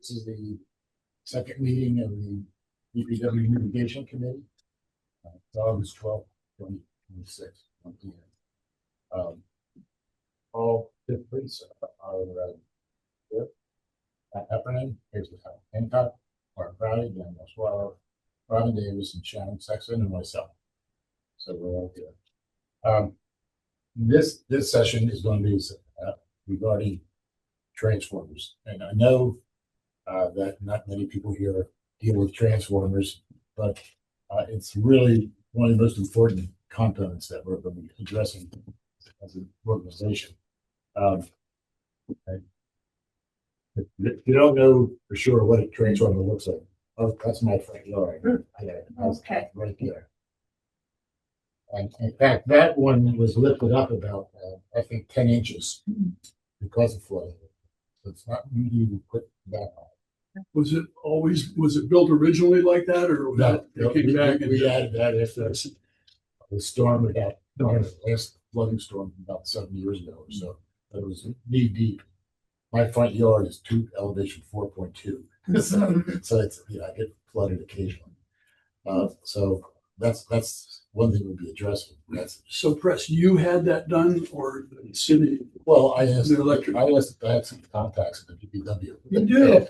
This is the second meeting of the DPW Mitigation Committee. It's August 12th, 2026. All fifth police are here. Pat Heffernan, here's the town Hancock, Mark Crowley, Daniel Swallow, Robin Davis, and Shannon Sexton, and myself. So we're all here. This session is going to be regarding transformers, and I know that not many people here deal with transformers, but it's really one of the most important components that we're going to be addressing as an organization. If you don't know for sure what a transformer looks like, that's my front yard. Okay. Right there. And in fact, that one was lifted up about, I think, 10 inches because of flooding. So it's not really put that high. Was it built originally like that, or was we added that after the storm about the last flooding storm about 7 years ago or so. It was knee deep. My front yard is elevation 4.2, so it's I get flooded occasionally. So that's one thing we'll be addressing. So, Press, you had that done, or the city? Well, I asked if I had some contacts at the DPW. You do.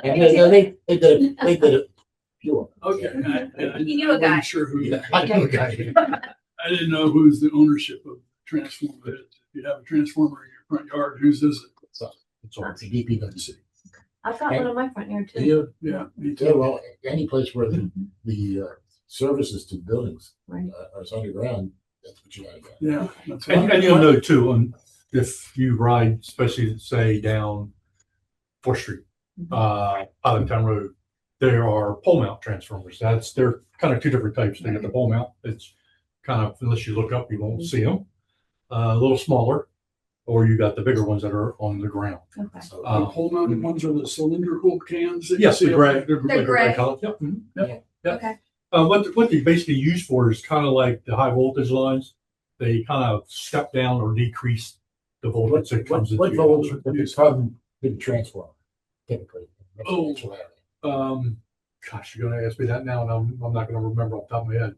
And they did it. Pure. Okay. You knew a guy. I'm sure who. I know a guy. I didn't know who's the ownership of transformer. If you have a transformer in your front yard, whose is it? It's a DPW. I've got one on my front yard too. Yeah, me Yeah, too. well, any place where the services to buildings Right. are underground, that's what you got to get. Yeah, that's And you'll know too, if you ride, especially say down 4th Street, Town Road, there are pole mount transformers. They're kind of two different types. They got the pole mount. It's kind of, unless you look up, you won't see them. A little smaller, or you got the bigger ones that are on the ground. Okay. So, the pole mounted ones are the cylindrical cans. That Yes, you the see gray. They're gray. Color. Yep. Yep. Okay. What they basically use for is kind of like the high voltage lines. They kind of step down or decrease the voltage that comes into what your voltage would this come to the transformer typically? Oh. Gosh, you're gonna ask me that now, and I'm not gonna remember off the top of my head.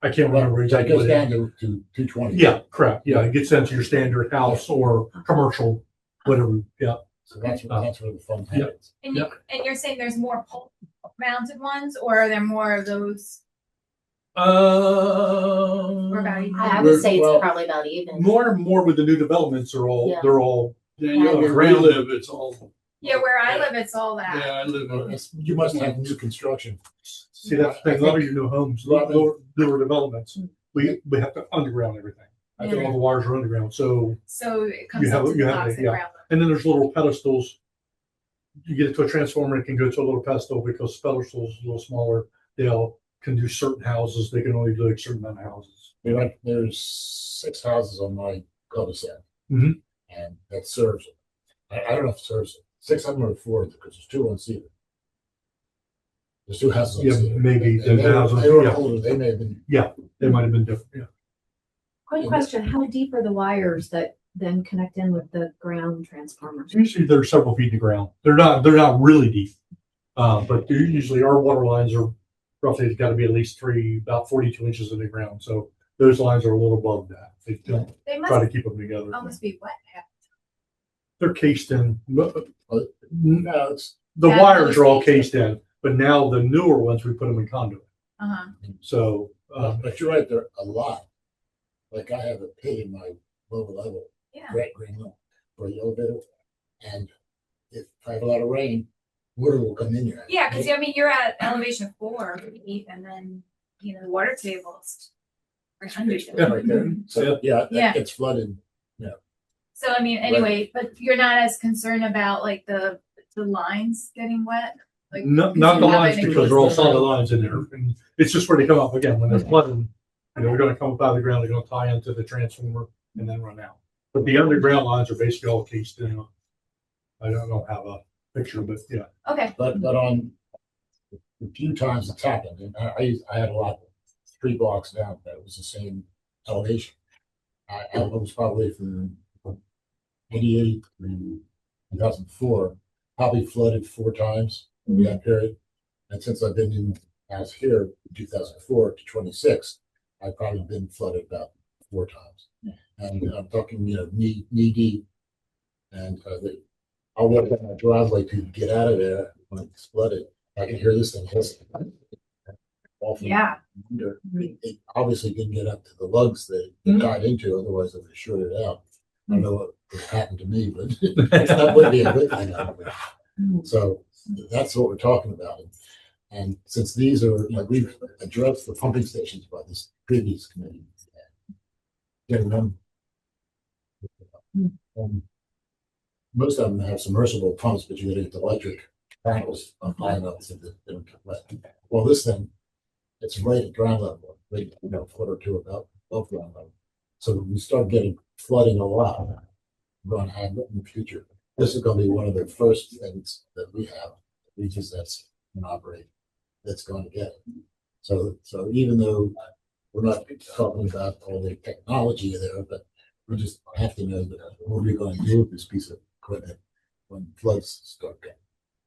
I can't remember It exactly. goes down to 220. Yeah, correct. Yeah, it gets into your standard house or commercial, whatever. Yeah. So that's where the fun happens. And you're saying there's more pole mounted ones, or are there more of those? Or about even? I would say Well, it's probably about even. More and more with the new developments are all Yeah. they're all Daniel, where we ground. live, it's all. Yeah, where I live, it's all that. Yeah, I live in. You must have new construction. see that's the thing. A lot of your new homes, newer developments, we have to underground everything. I think all the wires are underground. So So it comes You have- up to you the have box to- yeah. ground. and then there's little pedestals. You get it to a transformer, it can go to a little pedestal because pedestals a little smaller. They'll can do certain houses. They can only do a certain amount of houses. There's 6 houses on my cul-de-sac, Mhm. and that serves it. I don't know if it serves it. 6 of them are 4 because there's 2 on Cedar. There's 2 houses on Yeah, Cedar. maybe And the houses. they were Yeah, older. They may have been. they might have been different. Yeah. Quick question, how deep are the wires that then connect in with the ground transformers? Usually they're several feet to ground. They're not really deep, but usually our water lines are roughly got to be at least about 42 inches in the ground. So those lines are a little above that. They don't They try to must keep them together. almost be wet. They're cased in. No, it's The Yeah, wires are all those things. cased in, but now the newer ones we put them in conduit. Uh-huh. So but you're right. There a lot. Like I have a pit in my lower level, Yeah. green level for the elevator, and if I have a lot of rain, water will come in there. Yeah, because I mean you're at elevation 4 feet, and then the water table's 300. Yeah. Right there. So Yeah. that gets flooded. So I mean, anyway, but you're not as concerned about like the lines getting wet. Like not because the you have lines it in- because they're all solid lines in there. And it's just where they come up again when they're flooding. They're going to come up out of the ground. They're going to tie into the transformer and then run out. But the underground lines are basically all cased in. I don't have a picture, but yeah. Okay. But on the few times it's happened, and I had a lot 3 blocks down that was the same elevation. I was probably from 88 to 2004, probably flooded 4 times over that period. And since I've been in house here, in 2004 to 26, I've probably been flooded about 4 times. And I'm talking, knee deep. And I'll walk down my driveway to get out of there when it's flooded. I can hear this thing hissing. Often Yeah. wonder, it obviously didn't get up to the lugs that it got into, otherwise it would have shorted out. I don't know what would happen to me, but that would be a good thing. So that's what we're talking about. And since these are, we've addressed the pumping stations by this previous committee. Getting them. Most of them have submersible pumps, but you gotta get the electric panels up high enough so that they don't get wet. Well, this thing, it's right at ground level, right, a foot or two above ground level. So when we start getting flooding a lot, we're gonna have it in the future. This is gonna be one of the first things that we have, regions that's can operate, that's going to get it. So even though we're not talking about all the technology there, but we just have to know that what we're going to do with this piece of equipment when floods start coming.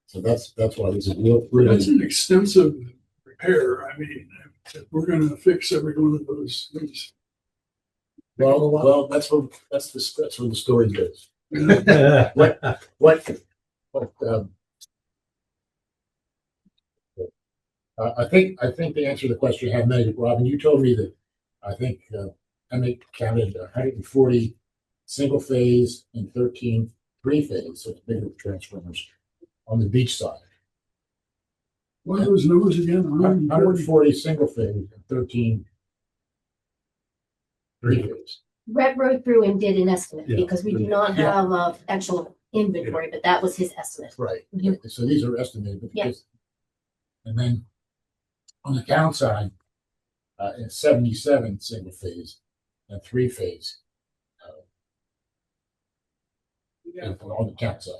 So that's why this is really. That's an extensive repair. I mean, if we're gonna fix every one of those things. Well, that's where the story goes. Yeah. I think the answer to the question you have made, Robin, you told me that I think I counted 140 single phase and 13 three-phase, so it's bigger transformers on the beach side. What are those numbers again? 140 single phase and 13 three-phase. Red rode through and did an estimate Yeah. because we do not have actual inventory, but that was his estimate. Right. Mhm. So these are estimated. But Yeah. And then on the downside, it's 77 single phase and three-phase on the downside.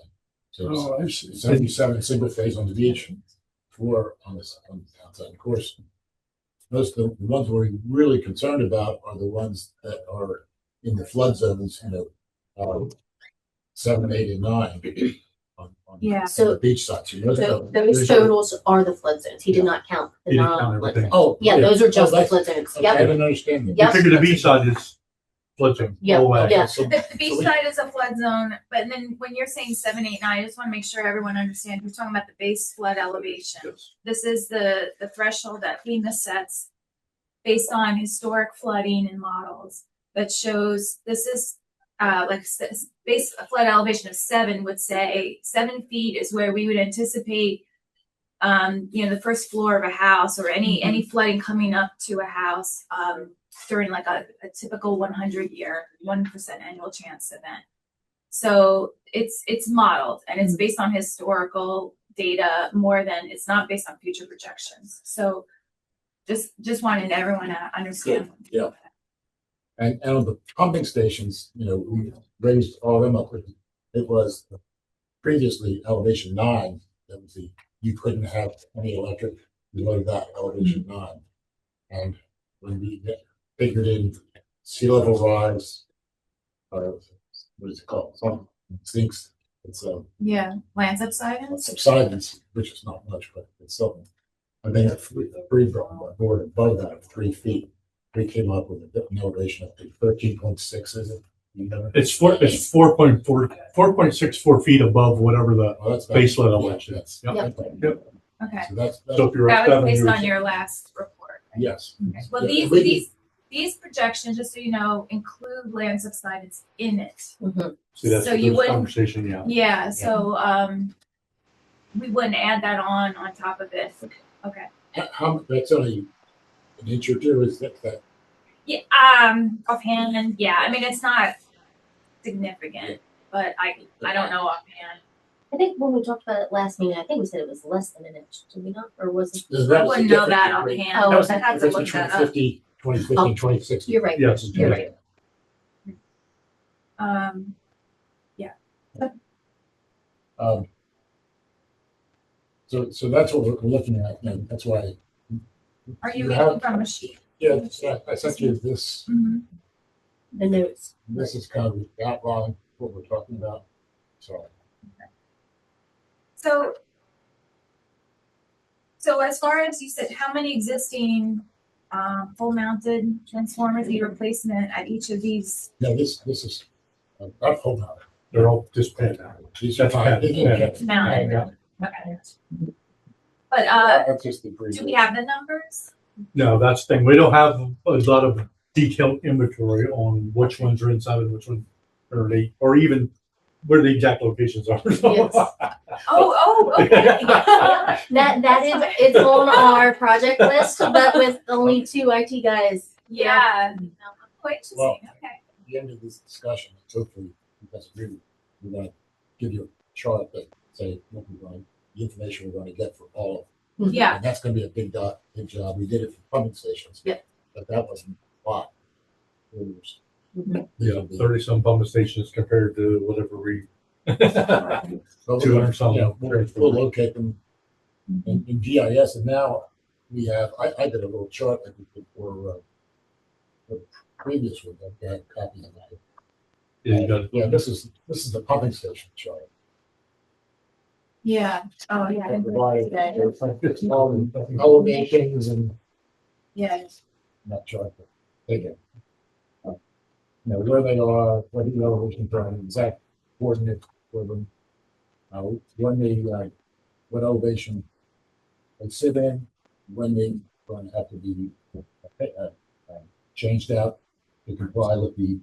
So it's Oh, I see. 77 single phase on the beach, 4 on the downside. Of course, most of the ones we're really concerned about are the ones that are in the flood zones, 7, 8, and 9 on Yeah. So- the beach side. So most So of those those totals are the flood zones. He did not count the He didn't count non-flood everything. zones. Oh, Yeah, those are just the that's- flood zones. okay, I Yep. didn't understand that. Yep. You figure the beach side is flood zone Yeah, all the way. yeah. So- The so beach we- side is a flood zone, but then when you're saying 7, 8, 9, I just want to make sure everyone understands, we're talking about the base flood elevation. Yes. This is the threshold that FEMA sets based on historic flooding and models that shows this is base flood elevation of 7 would say 7 feet is where we would anticipate the first floor of a house or any flooding coming up to a house during like a typical 100-year 1% annual chance event. So it's modeled and it's based on historical data more than, it's not based on future projections. So just wanted everyone to understand. Yeah. And on the pumping stations, we raised all of them up. It was previously elevation 9. That was you couldn't have any electric below that elevation 9. And when we figured in sea level rise, what is it called? Some sinks. It's Yeah, land subsidence. subsidence, which is not much, but it's something. And they had three board above that of 3 feet. We came up with an elevation of 13.6, is it? It's 4.64 feet above whatever the Oh, that's base bad. level Yeah, is. that's- Yep. that's bad. Okay, So that's So if you're at that was 7, based you're on your last report. Right? yes. Okay. Well, Yeah, these projections, just so you know, include land subsidence in it. Mhm. see that's So you the wouldn't- conversation. Yeah. Yeah, so we wouldn't add that on top of this. Okay. How that's only an inch or two, is that Yeah, offhand, yeah. I mean, it's not significant, but I don't know offhand. I think when we talked about it last meeting, I think we said it was less than an inch. Did we not? Or was it? that I was the wouldn't know difference that between- offhand. Oh, that was I the have to difference look between that up. 2050 and 2060. You're right. Yes. You're right. Yeah. So that's what we're looking at, and that's why. Are you You reading have- from a sheet? Yeah, I sent you this. Mhm. The notes. This is kind of the outline, what we're talking about. So So as far as you said, how many existing full mounted transformers need replacement at each of these? No, this is, not full power. They're all just pad now. These are That's fine. bad. Yeah. Mounted. Yeah. Okay. But That's just the do we have the numbers? No, that's the thing. We don't have a lot of detailed inventory on which ones are inside and which ones are underneath, or even where the exact locations are. Yes. Okay. That is, it's on our project list, but with only 2 IT guys. Yeah. Oh, interesting. Well, Okay. At the end of this discussion, hopefully you guys agree, we're gonna give you a chart that say what we're going, the information we're gonna get for all of them. Yeah. And that's gonna be a big job. We did it for pumping stations. Yeah. But that wasn't a lot. It was- Yeah, 30 some pumping stations compared to whatever we. But 200 some. you know, we'll locate them in GIS, and now we have, I did a little chart that we did for the previous one, that I had a copy of that. Yeah, you got Yeah, this is the pumping station chart. Yeah. Oh, yeah. I didn't realize that. It's all the elevations and Yeah. not chart, but they get. You know, where they are, what the elevations are, and exact coordinate for them. When they, what elevation they sit in, when they going to have to be changed out to comply with the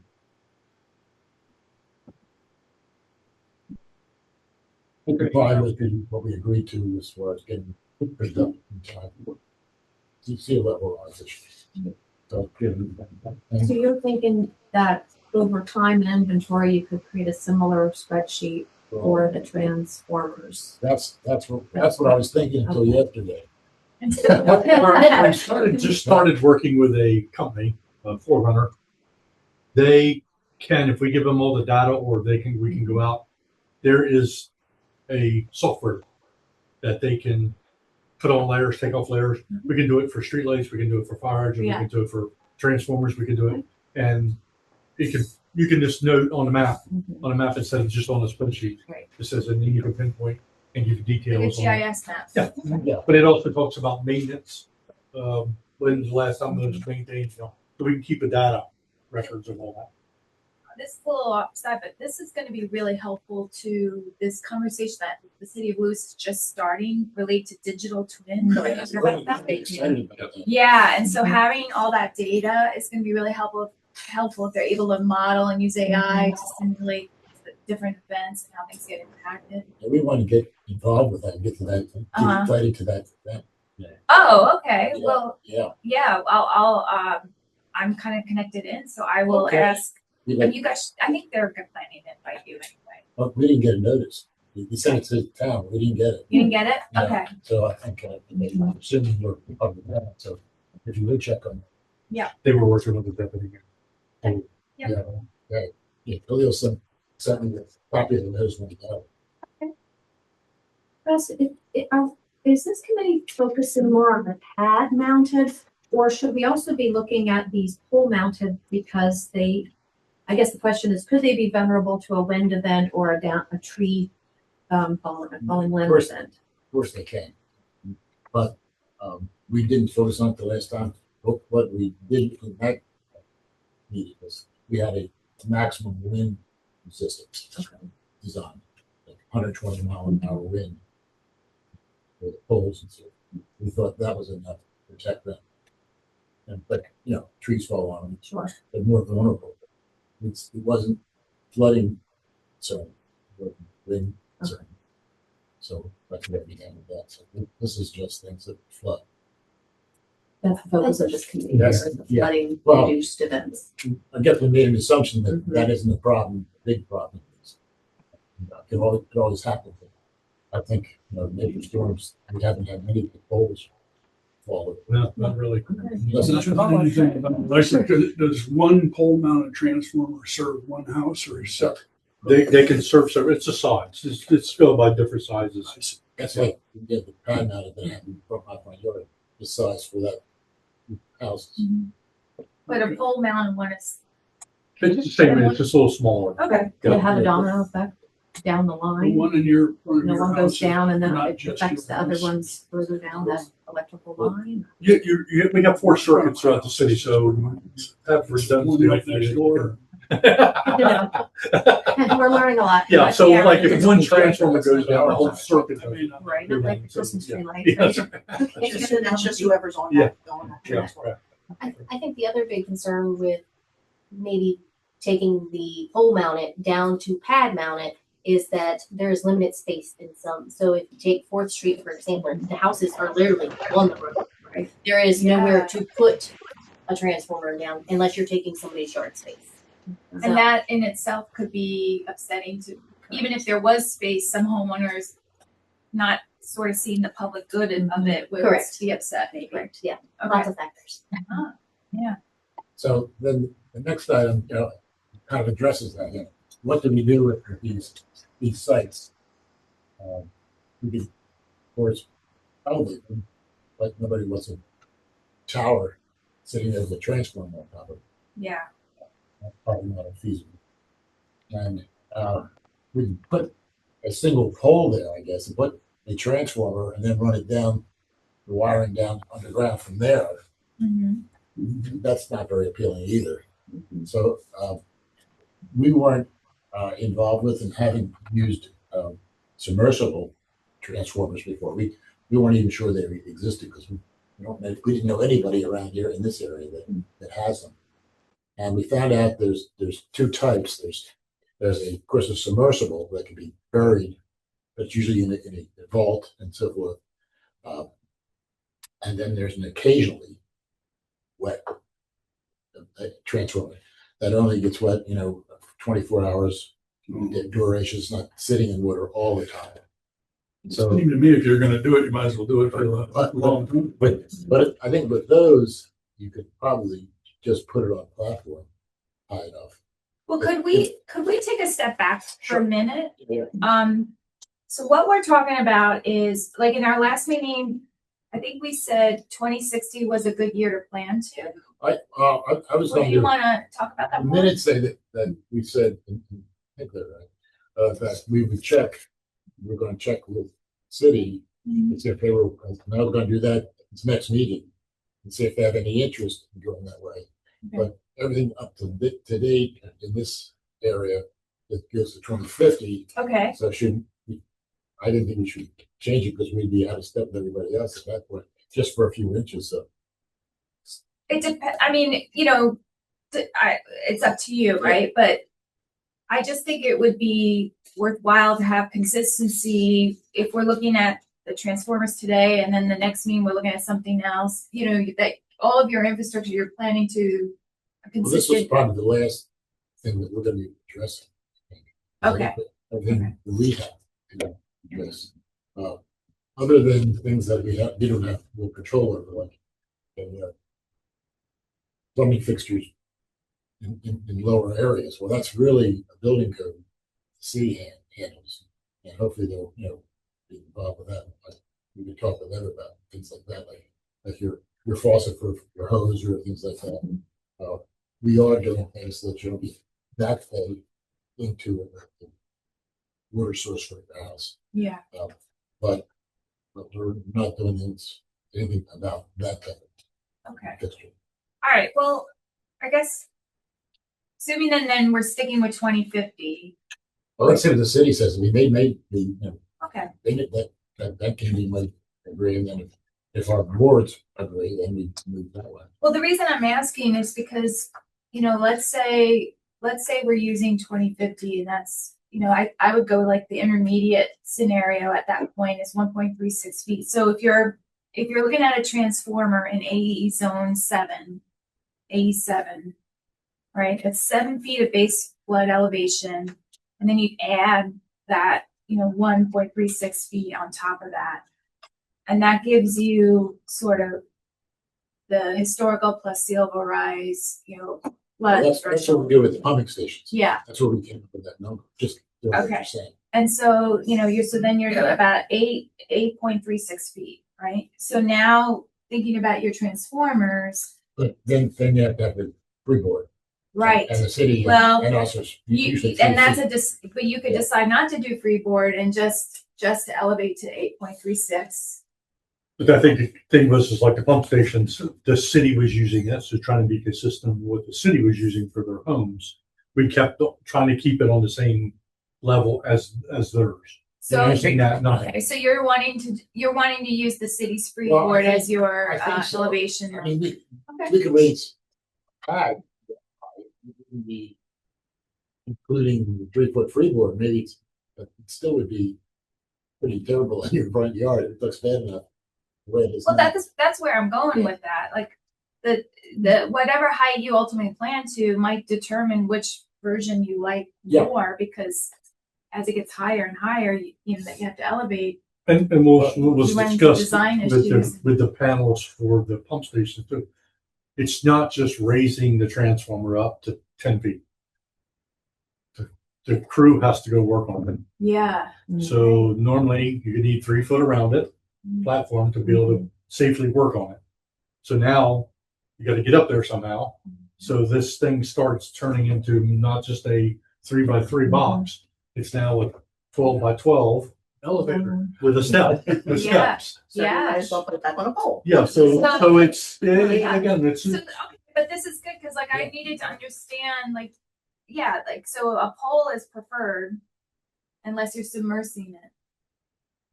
what we agreed to as far as getting picked up in time. Sea level rise issues. So, So you're thinking that over time and inventory, you could create a similar spreadsheet for the transformers? that's what I was thinking until yesterday. I started working with a company, Forerunner. They can, if we give them all the data, or we can go out. There is a software that they can put on layers, take off layers. We can do it for streetlights. We can do it for fire hydrants. Yeah. We can do it for transformers. We can do it, and you can just note on the map instead of just on a spreadsheet. Right. It says, and then you can pinpoint and give Like a details. on it. GIS map. Yeah. Yeah. But it also talks about maintenance. When's the last time it was maintained? You know, so we can keep the data records of all that. This is a little offside, but this is going to be really helpful to this conversation that the city of Lewis is just starting related to digital twin. Excited about that. Yeah, and so having all that data is going to be really helpful if they're able to model and use AI to simulate the different events and how things get impacted. And we want to get involved with that, get to that, get invited to that event. Oh, okay. Yeah. Well, Yeah. yeah, I'm kind of connected in, so I will Okay. ask. We And you guys, I think they're planning to invite you anyway. But we didn't get a notice. We sent it to the town. We didn't get it. You didn't get it? No. Okay. So I think, I'm assuming we're part of that. So if you would check on, They were working with the deputy. Yep. yeah, Khalil sent me a copy of the notice when he got it. Russ, is this committee focusing more on the pad mounted, or should we also be looking at these pole mounted because I guess the question is, could they be vulnerable to a wind event or a tree falling limb course. event? Of course they can. But we didn't focus on it the last time. What we did in that meeting was we had a maximum wind resistance design, like 120 mile an hour wind for the poles and so we thought that was enough to protect them. But trees fall on them. Sure. They're more vulnerable. It wasn't flooding, so wind, concern. So that's what we handled that. So this is just things that flood. That's the focus of this committee here, Yes, is the yeah. flooding Well, reduced events. I guess we made an assumption that Mhm. that isn't a problem, a big problem. It could always happen. I think, major storms, we haven't had many poles fall. No, not really. Does anything about, like, does one pole mounted transformer serve one house or is that? They can serve. It's a size. It's filled by different sizes. That's like, we get the pad mounted that happened from my front yard, the size for that house. But a pole mounted one is It's the same. It's just a little smaller. okay. Could it have a domino effect? down the The line. one in your front of No your one house goes is down and then not it just affects your the other house. ones further down that electrical line. We have 4 circuits throughout the city, so you have One redundancy. right next door. We're learning a lot. Yeah, so Yeah. like if one transformer goes down, the whole circuit. I mean, Right, not like the Christmas tree lights. Yeah, that's right? right. Okay, It's good just, enough. whoever's on Yeah. that, on that Yeah, transfer. right. I think the other big concern with maybe taking the pole mounted down to pad mounted is that there is limited space in some. So if you take 4th Street, for example, the houses are literally on the road. Right. There is Yeah. nowhere to put a transformer down unless you're taking somebody's yard space. So- And that in itself could be upsetting to, even if there was space, some homeowners not sort of seeing the public good of it would Correct. be upset maybe. Correct, yeah, Okay. lots of factors. So then the next item, kind of addresses that. What do we do with these sites? We could, of course, elevate them, but nobody wants a tower sitting as a transformer on top of it. Yeah. That's probably not feasible. And we can put a single pole there, I guess, and put a transformer and then run it down, the wiring down underground from there. Mhm. That's not very appealing either. So we weren't involved with and haven't used submersible transformers before. We weren't even sure they existed because we didn't know anybody around here in this area that has them. And we found out there's 2 types. There's of course a submersible that can be buried, but it's usually in a vault and so forth. And then there's an occasionally wet transformer that only gets wet, 24 hours duration. It's not sitting in water all the time. So, Seems to me if you're gonna do it, you might as well do it for a long time. but I think with those, you could probably just put it on a platform high enough. Well, could we take a step back for Sure. a minute? Yeah. So what we're talking about is, like in our last meeting, I think we said 2060 was a good year to plan to. I was Well, going do you to. want to talk about The that more? minutes say that we said, I think they're right, that we would check, we're going to check with city Mhm. and see if they were, now we're going to do that this next meeting and see if they have any interest in going that way. Okay. But everything up to date in this area, it goes to 2050. Okay, So I didn't think we should change it because we'd be out of step with everybody else at that point, just for a few inches. So it depends. I mean, it's up to you, right? But I just think it would be worthwhile to have consistency if we're looking at the transformers today, and then the next meeting we're looking at something else. That all of your infrastructure you're planning to a well, this was consistent. probably the last thing that we're going to be addressing. Okay. Everything we have to address. Other than things that we don't have full control over, like plumbing fixtures in lower areas. Well, that's really a building code city handles, and hopefully they'll be involved with that. Like, we could talk with them about things like that, like your faucet for your hose or things like that. We are doing things that you don't be that fed into a water source for your house, Yeah. but we're not doing anything about that type of Okay. fixture. All right. Well, I guess assuming then we're sticking with 2050. Well, let's see what the city says. I mean, they may be, Okay. they that can be might agree, and then if our boards agree, then we move that way. Well, the reason I'm asking is because, let's say we're using 2050, and that's, I would go like the intermediate scenario at that point is 1.36 feet. So if you're looking at a transformer in AE zone 7, AE7, right? It's 7 feet of base flood elevation, and then you add that, 1.36 feet on top of that. And that gives you sort of the historical plus sea level rise, flood That's what we threshold. do with the pumping stations. Yeah. That's what we came up with that number. Just doing what Okay. you're saying. And so, you're about 8.36 feet, right? So now thinking about your transformers, But then you have to have the freeboard. Right. And the city, Well, and also usually. You, and that's 3 feet. but you could Yeah. decide not to do freeboard and just to elevate to 8.36. But I think the thing was, is like the pump stations, the city was using it, so trying to be consistent with what the city was using for their homes. We kept trying to keep it on the same level as theirs. So, I Using think- that, not, okay, so you're wanting to use the city's Well, I freeboard think- as your I think so. elevation. I mean, Okay. we could raise high, be including the 3 foot freeboard, maybe, but it still would be pretty terrible in your front yard. It looks bad enough. The way it is Well, now. that's where I'm going with that. Like the whatever height you ultimately plan to might determine which version you like Yeah. more, because as it gets higher and higher, you know that you have to elevate. and what was You went into discussed design with issues. with the panels for the pump station too. It's not just raising the transformer up to 10 feet. The crew has to go work on it. Yeah. So normally you need 3 foot around it, platform, to be able to safely work on it. So now you got to get up there somehow. So this thing starts turning into not just a 3x3 box. It's now a 12x12 elevator with a step, with Yeah. steps. So you Yeah. might as well put it back on a pole. Yeah. So it's again, it's So, okay, but this is good because like I needed to understand like, yeah, like so a pole is preferred unless you're submersing it.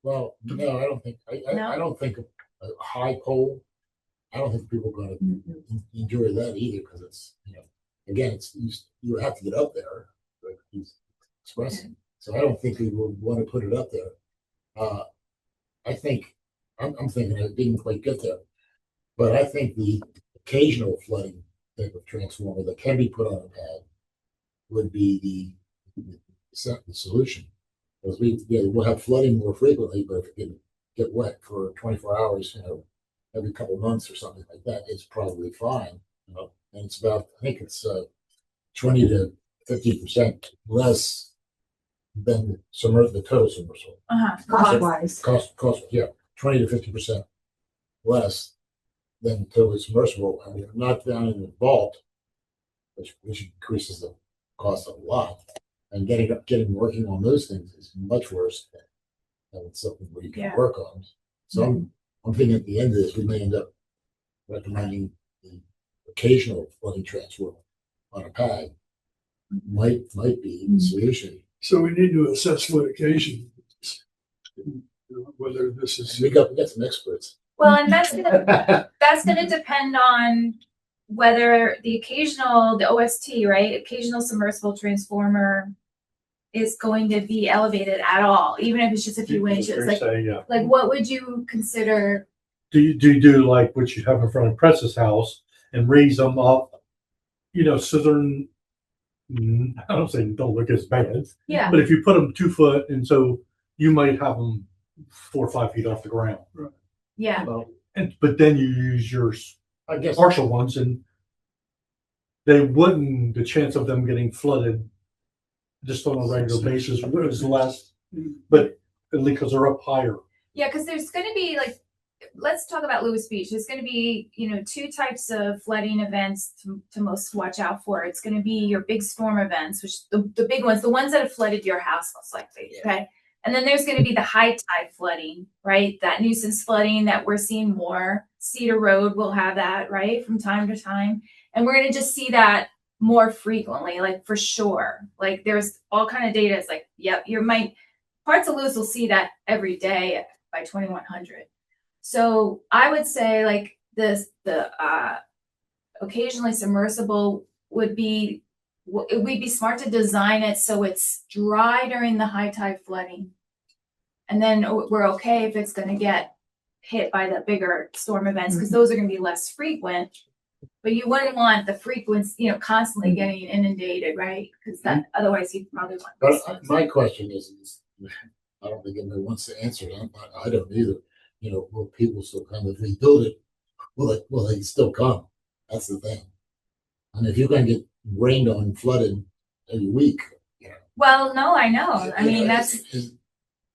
Well, no, I don't think, No? I don't think a high pole, I don't think people are gonna enjoy that either, because it's, again, it's, you have to get up there, like he's expressing. So I don't think we would want to put it up there. I think, I'm thinking it didn't quite get there, but I think the occasional flooding type of transformer that can be put on a pad would be the solution. Because we'll have flooding more frequently, but if it can get wet for 24 hours, every couple months or something like that, it's probably fine. And it's about, I think it's 20 to 50% less than the total submersible. Cost wise. Cost, yeah, 20 to 50% less than total submersible. And we're not down in the vault, which increases the cost a lot. And getting working on those things is much worse than something where you can Yeah. work on. So I'm thinking at the end of this, we may end up recommending the occasional flooding transfer on a pad might be the solution. So we need to assess what occasion, whether this is. And we got some experts. Well, and that's gonna depend on whether the OST, right, occasional submersible transformer is going to be elevated at all, even if it's just a few inches. Like what would you consider? Do you do like what you have in front of Press's house and raise them up, so they're, I don't say don't look as bad, Yeah. but if you put them 2 foot, and so you might have them 4 or 5 feet off the ground. Yeah. Well, But then you use your I guess partial ones, and the chance of them getting flooded just on a regular basis was less, but because they're up higher. Yeah, because there's going to be like, let's talk about Lewis Beach. There's going to be, 2 types of flooding events to most watch out for. It's going to be your big storm events, which the big ones, the ones that have flooded your house most likely. Okay. And then there's going to be the high tide flooding, right? That nuisance flooding that we're seeing more. Cedar Road will have that, right? From time to time. And we're going to just see that more frequently, like for sure. Like there's all kind of data. It's like, yep, parts of Lewis will see that every day by 2100. So I would say like the occasionally submersible would be smart to design it so it's dry during the high tide flooding. And then we're okay if it's going to get hit by the bigger storm events, because those are going to be less frequent. But you wouldn't want the frequency, constantly getting inundated, right? Because that otherwise you'd probably want. But my question is, I don't think anybody wants to answer it. I don't either. Will people still come if we build it? Will they still come? That's the thing. I mean, if you're going to get rained on and flooded every week, Well, no, I know. I mean, that's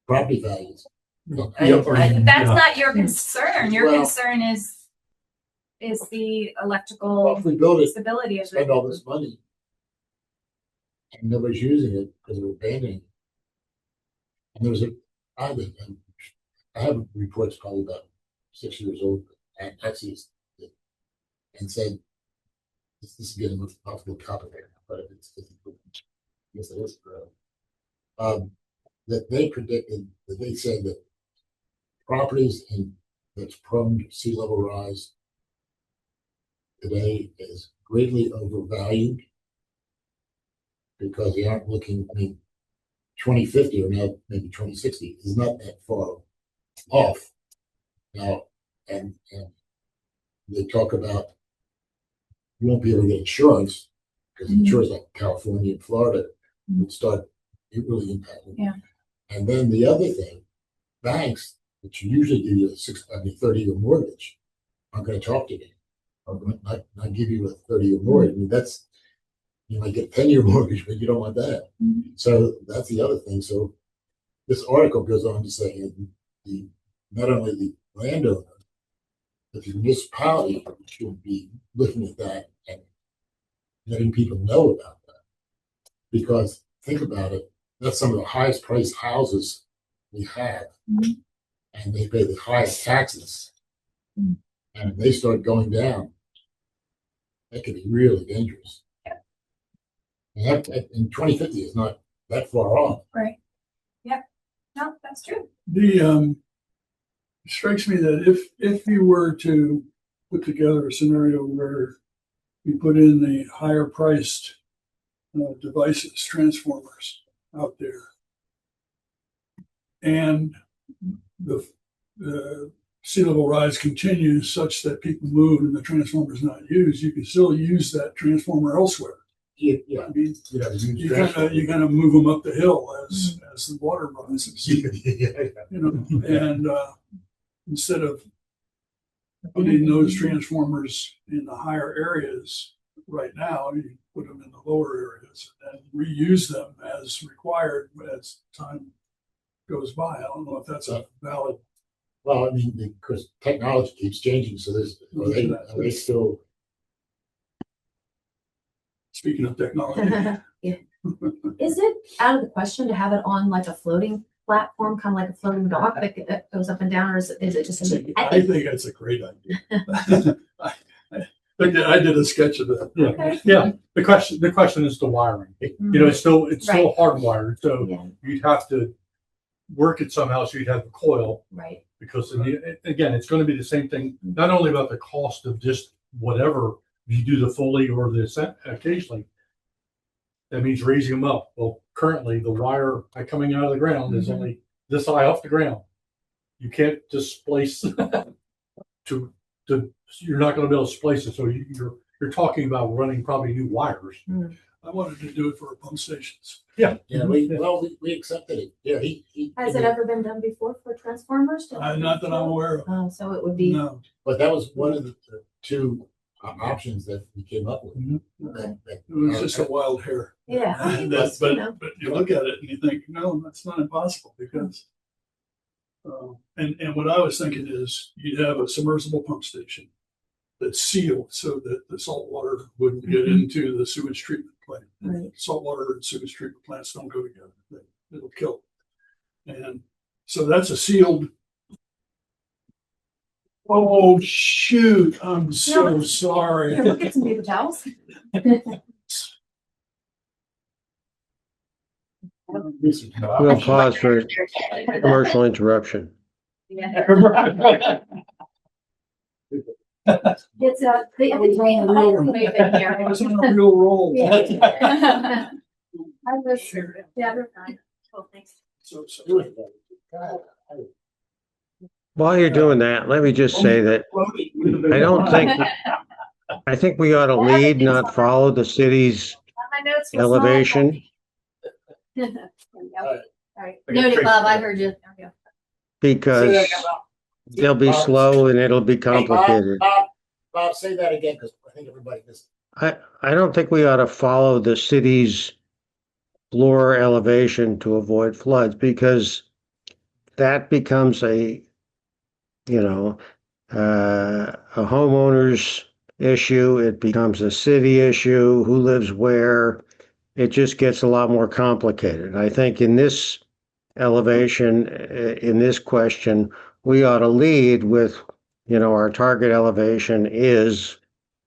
property values. that's not your concern. Your Well- concern is the Well, electrical if we build it, stability of spend it. all this money, and nobody's using it because they're abandoning it. And there was I have reports probably about 6 years old, and actually, and said, this is getting off the topic right now, but yes, it is. That they predicted, that they said that properties that's prone to sea level rise today is greatly overvalued because they aren't looking, I mean, 2050 or now maybe 2060 is not that far off now. And they talk about you won't be able to get insurance because insurance like California and Florida would start really impacting. Yeah. And then the other thing, banks, which usually give you a 30-year mortgage, aren't going to talk to you. Or not give you a 30-year mortgage. I mean, you might get a 10-year mortgage, but you don't want that. So that's the other thing. So this article goes on to say not only the landowner, but the municipality should be looking at that and letting people know about that. Because think about it, that's some of the highest priced houses we have. And they pay the highest taxes. And if they start going down, that could be really dangerous. And that in 2050 is not that far off. Right. Yep. No, that's true. It strikes me that if you were to put together a scenario where you put in the higher priced devices, transformers out there, and the sea level rise continues such that people move and the transformer is not used, you can still use that transformer elsewhere. Yeah. I mean, Yeah. you kind of move them up the hill as the water rises. Yeah. And instead of putting those transformers in the higher areas right now, you put them in the lower areas and reuse them as required as time goes by. I don't know if that's a valid. Well, I mean, because technology keeps changing, so are they still? Speaking of technology, Is it out of the question to have it on like a floating platform, kind of like a floating dock that goes up and down, or is it just? I think that's a great idea. I did a sketch of that. Yeah. Okay. Yeah. The question is the wiring. You know, it's still Right. hardwired, so Yeah, you'd have to work it somehow so you'd have the coil, right. because again, it's going to be the same thing, not only about the cost of just whatever, if you do the fully or the occasionally, that means raising them up. Well, currently the wire coming out of the ground is only this high off the ground. You can't just splice you're not going to be able to splice it. So you're talking about running probably new wires. I wanted to do it for our pump stations. Yeah. Yeah, we accepted it. Yeah, he Has it ever been done before for transformers? Not that I'm aware of. So it would be. No. But that was one of the two options that we came up with. It was just a wild hair. Yeah. I mean, But it's, you look at it and you think, no, that's not impossible because. And what I was thinking is you'd have a submersible pump station that's sealed so that the salt water wouldn't get into the sewage treatment plant. Right. Salt water and sewage treatment plants don't go together. It'll kill. And so that's a sealed. Oh, shoot. I'm so sorry. Here, we'll get some paper towels. We'll pause for commercial interruption. It's the I was on a real roll. I was, yeah, they're fine. Cool, thanks. So, While you're doing that, let me just say that I think we ought to lead, not follow the city's My notes were small. elevation, There we go. All right. Noted, Bob, I heard you. There we go. because they'll be slow and it'll be complicated. Bob, say that again, because I think everybody missed. I don't think we ought to follow the city's floor elevation to avoid floods, because that becomes a homeowner's issue. It becomes a city issue, who lives where. it just gets a lot more complicated. I think in this elevation, in this question, we ought to lead with, our target elevation is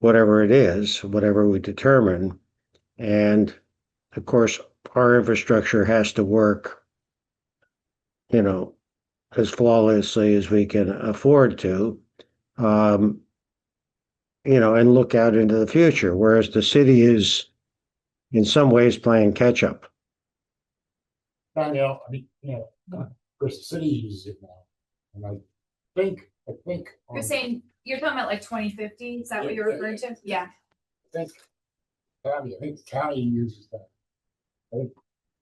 whatever it is, whatever we determine. And of course, our infrastructure has to work, as flawlessly as we can afford to, and look out into the future, whereas the city is in some ways playing catch up. And, of course, the city uses it now. And I think. You're saying, you're talking about like 2050, is that what you're referring to? Yeah. I think the county uses that. I think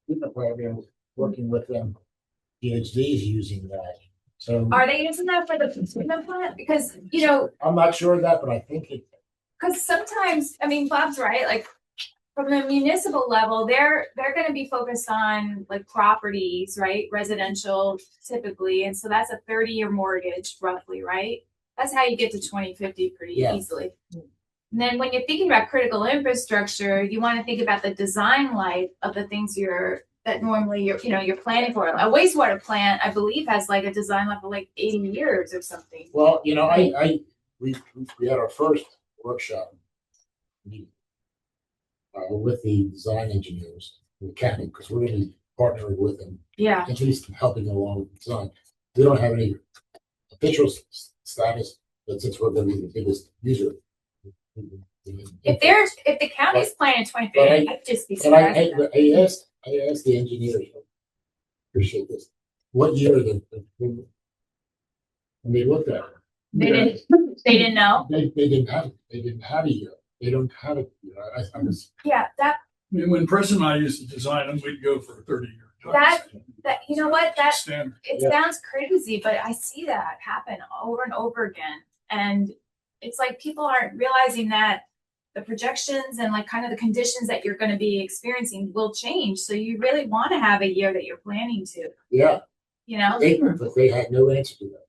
different programs working with them, PhD is using that. So Are they using that for the treatment plant? Because, I'm not sure of that, but I think it. because sometimes, I mean, Bob's right, like from the municipal level, they're gonna be focused on like properties, right? Residential typically, and so that's a 30-year mortgage roughly, right? That's how you get to 2050 pretty Yeah. easily. And then when you're thinking about critical infrastructure, you want to think about the design life of the things that normally you're planning for. A wastewater plant, I believe, has like a design life of like 80 years or something. Well, we had our first workshop meeting, with the design engineers in the county, because we're going to be partnering with them, Yeah. at least helping them along with the design. We don't have any official status, but since we're going to be the biggest user. If the county's planning 2050, I'd just be And I surprised. asked the engineers, appreciate this, what year when they looked at it. They didn't know. They didn't have a year. They don't have it. I was. Yeah, I mean, when Preston and I used to design them, we'd go for a 30-year. that you know what that Standard. it Yeah. sounds crazy, but I see that happen over and over again. And it's like people aren't realizing that the projections and like kind of the conditions that you're going to be experiencing will change. So you really want to have a year that you're planning to, Yeah, but they had no answer to that.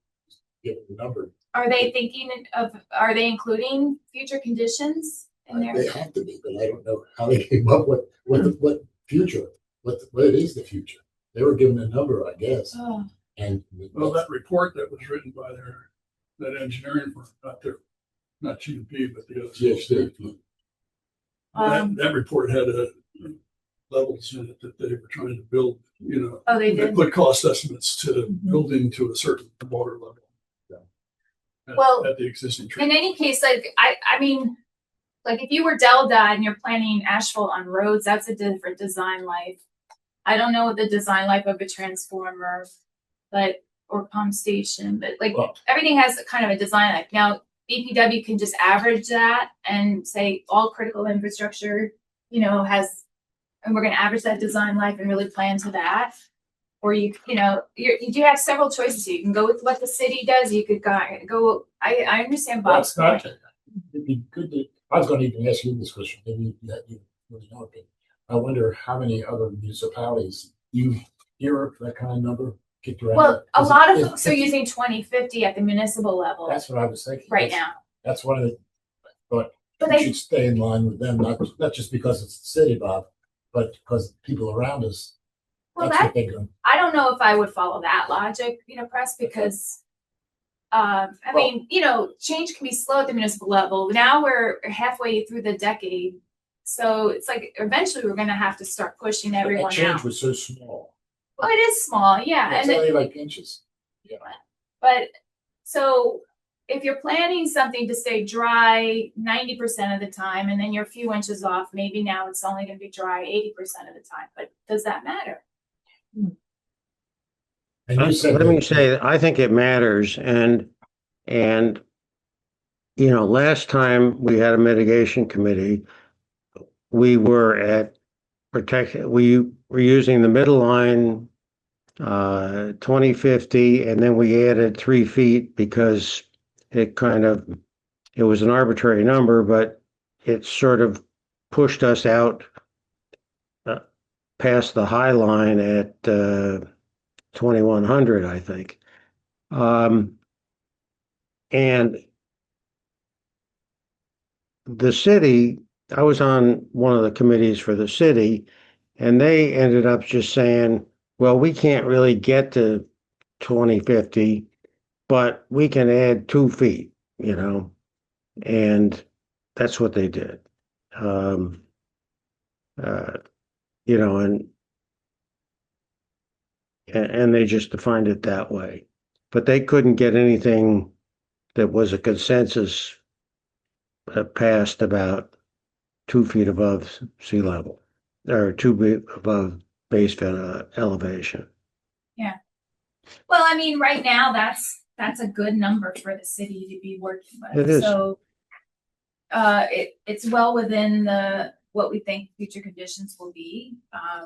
Give the number. are they including future conditions in there? They have to be, but I don't know how they came up with what future, what it is the future. They were given a number, I guess, Oh, and. Well, that report that was written by that engineering firm, not GMP, but the other. GHD. That report had levels in it that they were trying to build, oh, they they did. put cost estimates to building to a certain water level. Well, At the existing In treatment. any case, like I mean, like if you were Delta and you're planning asphalt on roads, that's a different design life. I don't know the design life of a transformer, or pump station, but like Well- everything has a kind of a design life. Now, BPW can just average that and say all critical infrastructure, and we're gonna average that design life and really plan to that. Or you do have several choices. You can go with what the city does. You could go. I understand Bob's Well, it's point. not. It'd be good to. I was going to even ask you this question. Maybe you really know it. I wonder how many other municipalities you hear that kind of number kicked around. Well, a Is it- lot of is- folks are using 2050 at the municipal level That's what I was thinking. right now. That's one of the. But But we they should stay in line with them, not just because it's the city, Bob, but because people around us. well That's that what they're doing. I don't know if I would follow that logic, Press, because I mean, change can be slow at the municipal level. Now we're halfway through the decade. So it's like eventually we're gonna have to start pushing But that everyone change out. was so small. Well, it is small, yeah. It's And only like inches. but so if you're planning something to stay dry 90% of the time and then you're a few inches off, maybe now it's only gonna be dry 80% of the time. But does that matter? And you said Let me that- say, I think it matters, and last time we had a mitigation committee, we were using the middle line, 2050, and then we added 3 feet because it was an arbitrary number, but it sort of pushed us out past the high line at 2100, I think. And the city I was on one of the committees for the city, and they ended up just saying, well, we can't really get to 2050, but we can add 2 feet, and that's what they did. Um, uh, and they just defined it that way. But they couldn't get anything that was a consensus passed about 2 feet above sea level, or 2 feet above base elevation. Well, I mean, right now, that's a good number for the city to be working with. It is. So, it's well within what we think future conditions will be. I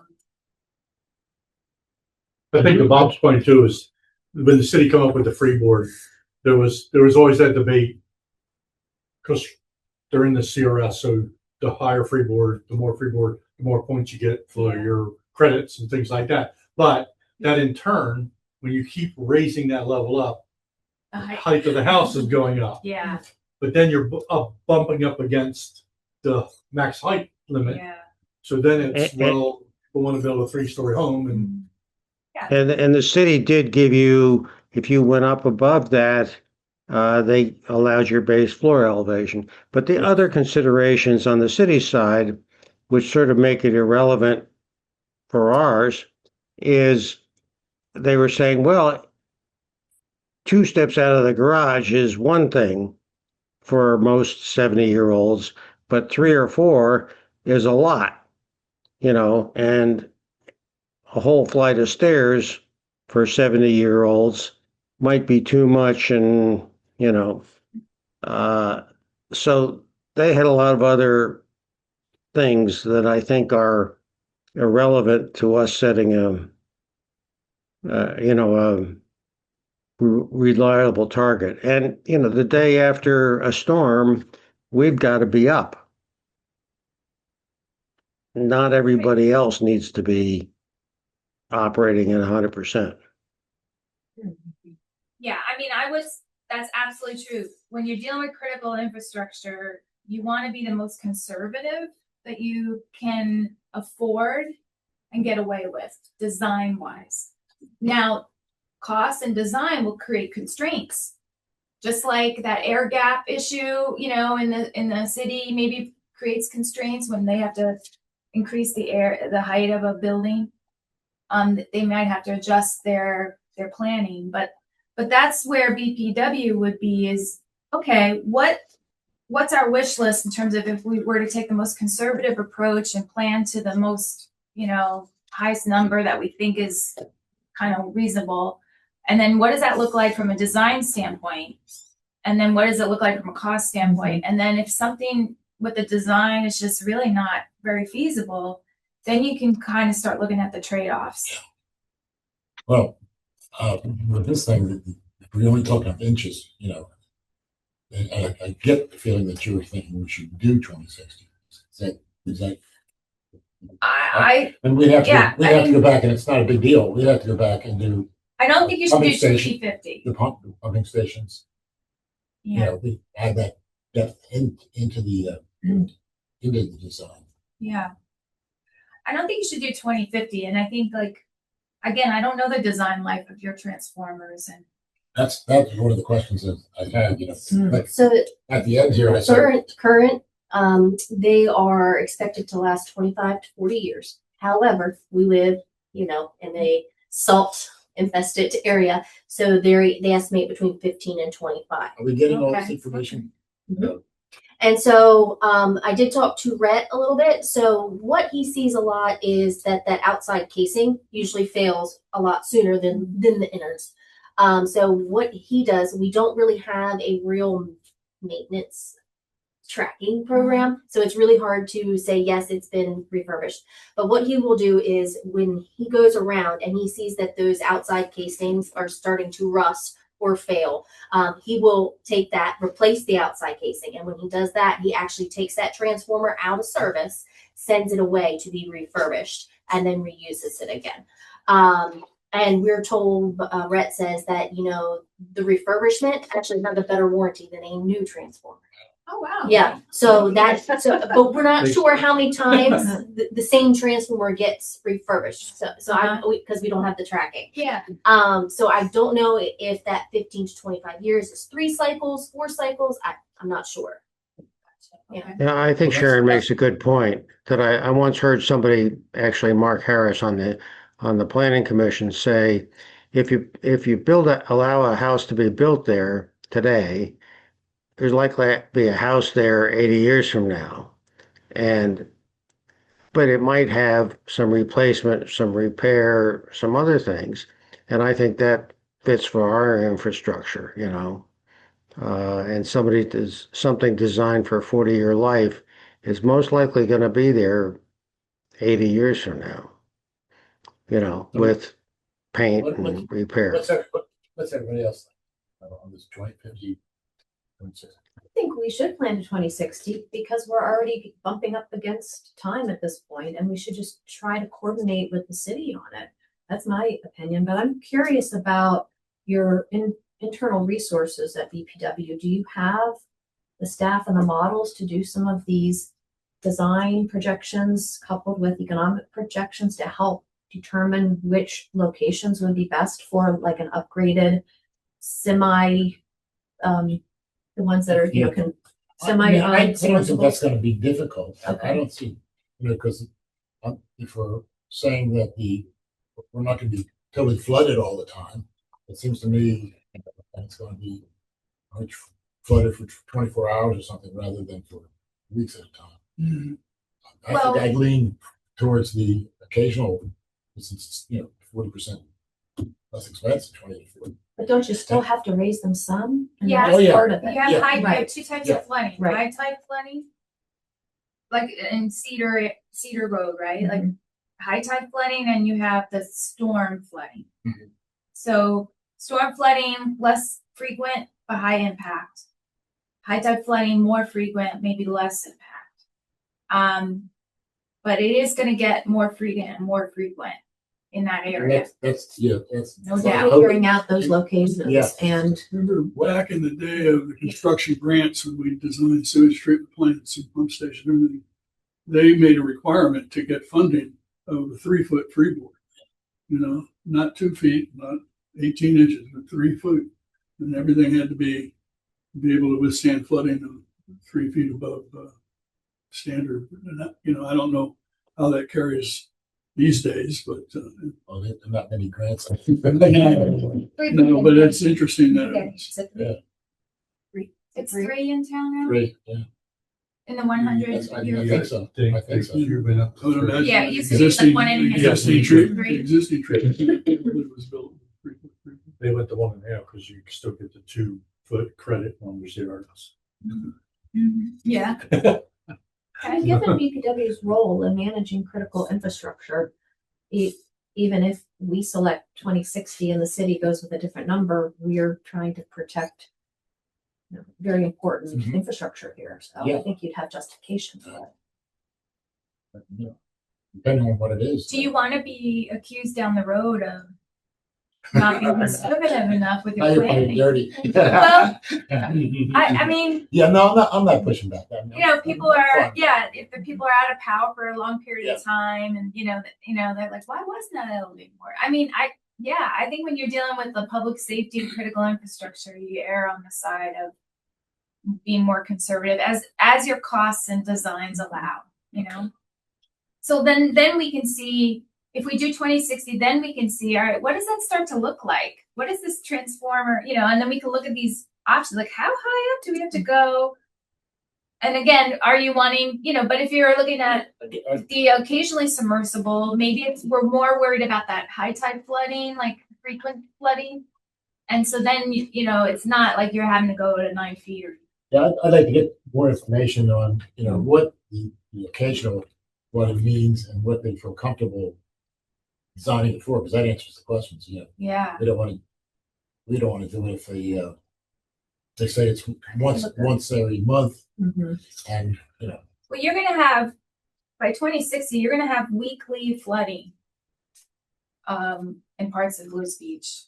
think to Bob's point too is when the city come up with the freeboard, there was always that debate because they're in the CRS, so the higher freeboard, the more points you get for your credits and things like that. But that in turn, when you keep raising that level up, the height of the house is going up. Yeah, But then you're bumping up against the max height limit. yeah. So then it's, And- well, we want to build a 3-story home and And the city did give you, if you went up above that, they allowed your base floor elevation. But the other considerations on the city side, which sort of make it irrelevant for ours, is they were saying, well, 2 steps out of the garage is one thing for most 70-year-olds, but 3 or 4 is a lot, and a whole flight of stairs for 70-year-olds might be too much. And, so they had a lot of other things that I think are irrelevant to us setting a reliable target. And, the day after a storm, we've got to be up. Not everybody else needs to be operating at 100%. Yeah, I mean, that's absolutely true. When you're dealing with critical infrastructure, you want to be the most conservative that you can afford and get away with, design wise. Now, cost and design will create constraints. Just like that air gap issue, in the city maybe creates constraints when they have to increase the height of a building. They might have to adjust their planning, but that's where BPW would be is, okay, what's our wish list in terms of if we were to take the most conservative approach and plan to the most, highest number that we think is kind of reasonable. And then what does that look like from a design standpoint? And then what does it look like from a cost standpoint? And then if something with the design is just really not very feasible, then you can kind of start looking at the trade-offs. Well, with this thing, we're only talking of inches, and I get the feeling that you were thinking we should do 2060. Is that? And we'd have to go back, and it's not a big deal. We'd have to go back and do. I don't think you should do Pumping station. 50/50. The pumping stations. Yeah. We add that depth into the design. Yeah. I don't think you should do 20/50. And I think again, I don't know the design life of your transformers and That's one of the questions that I had, like So at the end here, I said, current, they are expected to last 25 to 40 years. However, we live, in a salt infested area. So they estimate between 15 and 25. are we getting all this Okay. information? Mhm. And so I did talk to Rhett a little bit. So what he sees a lot is that outside casing usually fails a lot sooner than the innards. So what he does, we don't really have a real maintenance tracking program. So it's really hard to say, yes, it's been refurbished. But what he will do is when he goes around and he sees that those outside casings are starting to rust or fail, he will take that, replace the outside casing. And when he does that, he actually takes that transformer out of service, sends it away to be refurbished, and then reuses it again. And we're told, Rhett says that, the refurbishment actually has a better warranty than a new transformer. Oh, wow. Yeah, so but we're not They- sure how many times the same transformer gets refurbished. Because we don't have the tracking. Yeah. So I don't know if that 15 to 25 years is 3 cycles, 4 cycles. I'm not sure. Okay. Yeah, I think Well, Sharon that's- makes a good point that I once heard somebody, actually Mark Harris on the planning commission say, if you allow a house to be built there today, there's likely to be a house there 80 years from now. But it might have some replacement, some repair, some other things. And I think that fits for our infrastructure, you know. And somebody does something designed for a 40-year life is most likely going to be there 80 years from now, you know, with paint and repair. What's everybody else think on this 2050? I think we should plan to 2060 because we're already bumping up against time at this point, and we should just try to coordinate with the city on it. That's my opinion, but I'm curious about your internal resources at BPW. Do you have the staff and the models to do some of these design projections coupled with economic projections to help determine which locations would be best for like an upgraded semi, the ones that are, you know, can I mean, I don't think semi-submersible? that's gonna be difficult. I Okay. don't see, you know, because if we're saying that we're not gonna be totally flooded all the time, it seems to me that it's gonna be flooded for 24 hours or something rather than for weeks at a time. Mhm. I Well- think I'd lean towards the occasional, since it's, you know, 40% less expensive, 20 to 40. But don't you still have to raise them some? And Yeah. that's Oh, yeah. part of You it. have Yeah. you have Right. 2 types Yeah. of flooding, Right. high tide flooding. Like in Cedar Road, right? Like high tide flooding, and you have the storm flooding. Mhm. So storm flooding, less frequent, but high impact. High tide flooding, more frequent, maybe less impact. But it is gonna get more frequent in that And area. that's No So doubt. figuring out those locations Yeah. and Remember back in the day of the construction grants when we designed sewage treatment plants and pump station, everything, they made a requirement to get funding of a 3-foot freeboard. You know, not 2 feet, not 18 inches, but 3 foot. And everything had to be able to withstand flooding of 3 feet above standard. And that, you know, I don't know how that carries these days, but Oh, there are not many grants. no, but it's interesting that it's, It's 3 in town now, Great, yeah. in the 100 I year. think so. I think so. You've been up. I would imagine. Yeah, it the used to be like existing- 1.5. Existing Yeah. treatment, Three. existing treatment that was built. They went to 1.5 because you still get the 2-foot credit on your zeros. Yeah. And given BPW's role in managing critical infrastructure, even if we select 2060 and the city goes with a different number, we're trying to protect, you know, very important Mhm. infrastructure here. So Yeah. I think you'd have justification for it. Yeah. Depending on what it is. Do you want to be accused down the road of not being conservative enough with Now your you're playing planning? dirty. Well, I mean, Yeah, no, I'm not pushing back. you know, people I'm are, fine. yeah, if the people are out of power for a long period of time, and they're like, why wasn't that elevated more? I mean, I think when you're dealing with the public safety and critical infrastructure, you err on the side of being more conservative as your costs and designs allow, you know. So then we can see, if we do 2060, then we can see, all right, what does that start to look like? What is this transformer, you know, and then we can look at these options, like how high up do we have to go? And again, are you wanting, you know, but if you're looking at the occasionally submersible, maybe we're more worried about that high tide flooding, like frequent flooding. And so then, you know, it's not like you're having to go to 9 feet or. Yeah, I'd like to get more information on, you know, what the occasional, what it means and what they feel comfortable designing it for, because that answers the questions, you know. Yeah. We don't want to do it if they say it's once every month and, you know. Well, you're going to have, by 2060, you're going to have weekly flooding in parts of Blues Beach